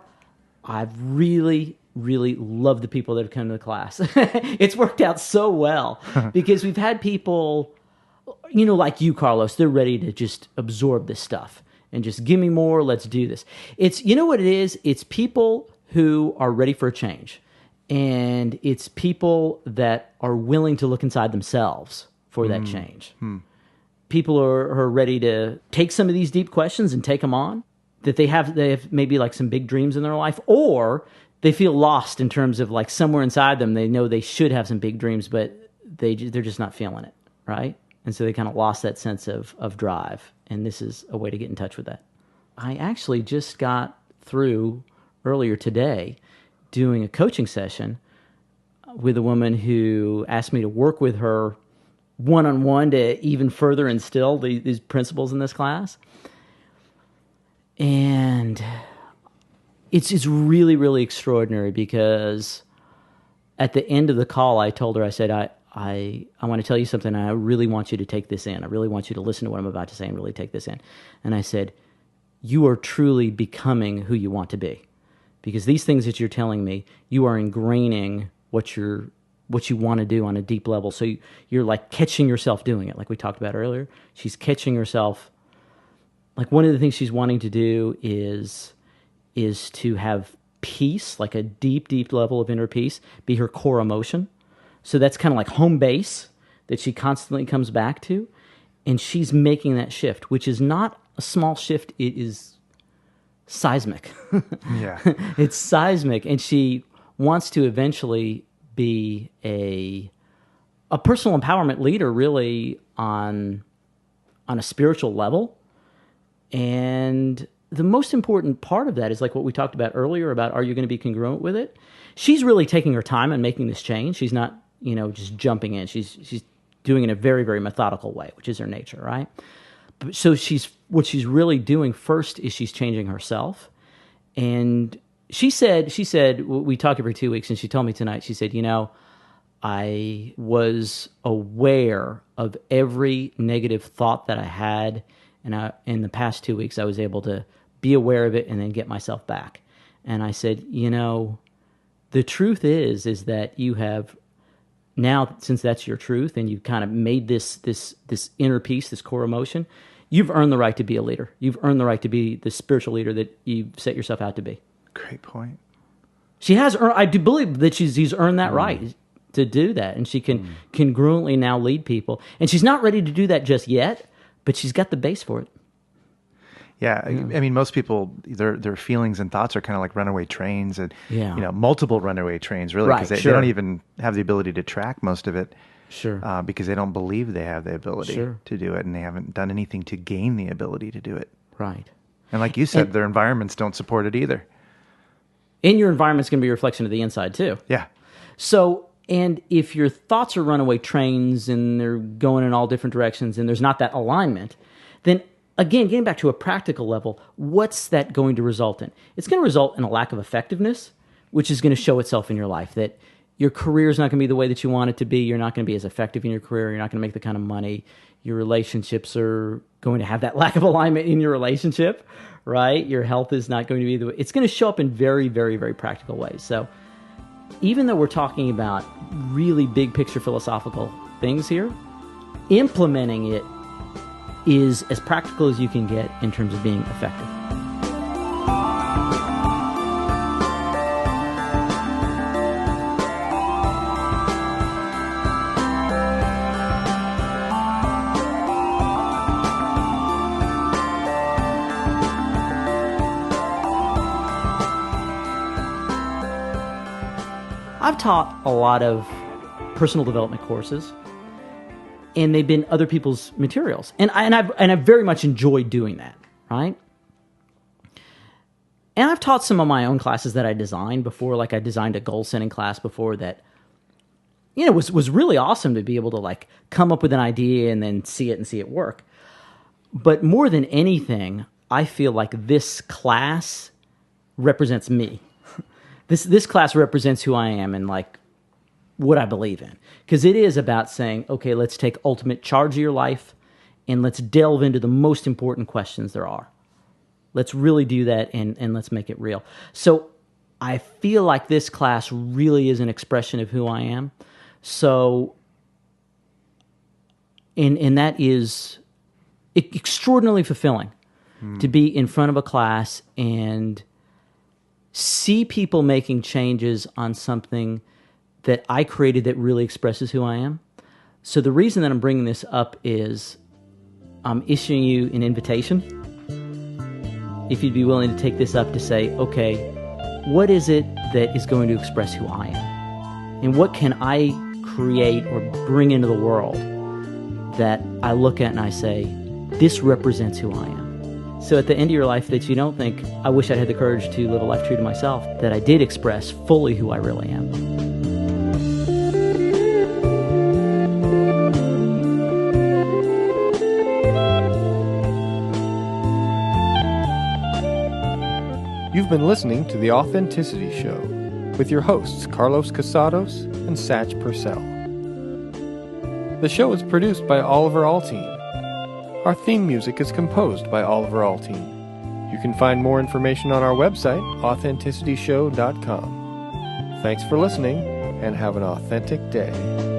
I've really, really loved the people that have come to the class. It's worked out so well because we've had people, like you, Carlos, they're ready to just absorb this stuff and just give me more, let's do this. It's, what it is? It's people who are ready for a change. And it's people that are willing to look inside themselves for that change. People are ready to take some of these deep questions and take them on. That they have maybe like some big dreams in their life, or they feel lost in terms of like somewhere inside them they know they should have some big dreams, but they're just not feeling it, right? And so they kind of lost that sense of drive. And this is a way to get in touch with that. I actually just got through earlier today doing a coaching session with a woman who asked me to work with her one-on-one to even further instill these principles in this class. And it's really, really extraordinary because at the end of the call, I told her, I said, I want to tell you something, and I really want you to take this in. I really want you to listen to what I'm about to say and really take this in. And I said, you are truly becoming who you want to be. Because these things that you're telling me, you are ingraining what you want to do on a deep level. So you're like catching yourself doing it, like we talked about earlier. She's catching herself. Like one of the things she's wanting to do is to have peace, like a deep, deep level of inner peace, be her core emotion. So that's kind of like home base that she constantly comes back to. And she's making that shift, which is not a small shift. It is seismic. Yeah. It's seismic. And she wants to eventually be a personal empowerment leader, really, on a spiritual level. And the most important part of that is like what we talked about earlier about, are you going to be congruent with it? She's really taking her time and making this change. She's not, just jumping in. She's doing it in a very, very methodical way, which is her nature, right? So what she's really doing first is she's changing herself. And she said, we talked every 2 weeks, and she told me tonight, she said, I was aware of every negative thought that I had, and in the past 2 weeks, I was able to be aware of it and then get myself back. And I said, the truth is that you have now, since that's your truth, and you've kind of made this inner peace, this core emotion, you've earned the right to be a leader. You've earned the right to be the spiritual leader that you've set yourself out to be. Great point. She has earned, I do believe that she's earned that right to do that, and she can congruently now lead people. And she's not ready to do that just yet, but she's got the base for it. Yeah, I mean, most people, their feelings and thoughts are kind of like runaway trains, and multiple runaway trains, really, because they don't even have the ability to track most of it. Sure. Because they don't believe they have the ability to do it, and they haven't done anything to gain the ability to do it. Right. And like you said, their environments don't support it either. And your environment's going to be a reflection of the inside, too. Yeah. So, and if your thoughts are runaway trains and they're going in all different directions and there's not that alignment, then again, getting back to a practical level, what's that going to result in? It's going to result in a lack of effectiveness, which is going to show itself in your life, that your career is not going to be the way that you want it to be. You're not going to be as effective in your career. You're not going to make the kind of money. Your relationships are going to have that lack of alignment in your relationship, right? Your health is not going to be the way. It's going to show up in very, very, very practical ways. So even though we're talking about really big picture philosophical things here, implementing it is as practical as you can get in terms of being effective. I've taught a lot of personal development courses, and they've been other people's materials, and I've very much enjoyed doing that, right? And I've taught some of my own classes that I designed before, like I designed a goal setting class before that, was really awesome to be able to like come up with an idea and then see it work. But more than anything, I feel like this class represents me. This class represents who I am and like what I believe in. Because it is about saying, okay, let's take ultimate charge of your life and let's delve into the most important questions there are. Let's really do that and let's make it real. So I feel like this class really is an expression of who I am. So, and that is extraordinarily fulfilling to be in front of a class and see people making changes on something that I created that really expresses who I am. So the reason that I'm bringing this up is I'm issuing you an invitation. If you'd be willing to take this up to say, okay, what is it that is going to express who I am? And what can I create or bring into the world that I look at and I say, this represents who I am? So at the end of your life that you don't think, I wish I had the courage to live a life true to myself, that I did express fully who I really am. You've been listening to The Authenticity Show with your hosts, Carlos Casados and Satch Purcell. The show is produced by Oliver Altine. Our theme music is composed by Oliver Altine. You can find more information on our website, AuthenticityShow.com. Thanks for listening, and have an authentic day.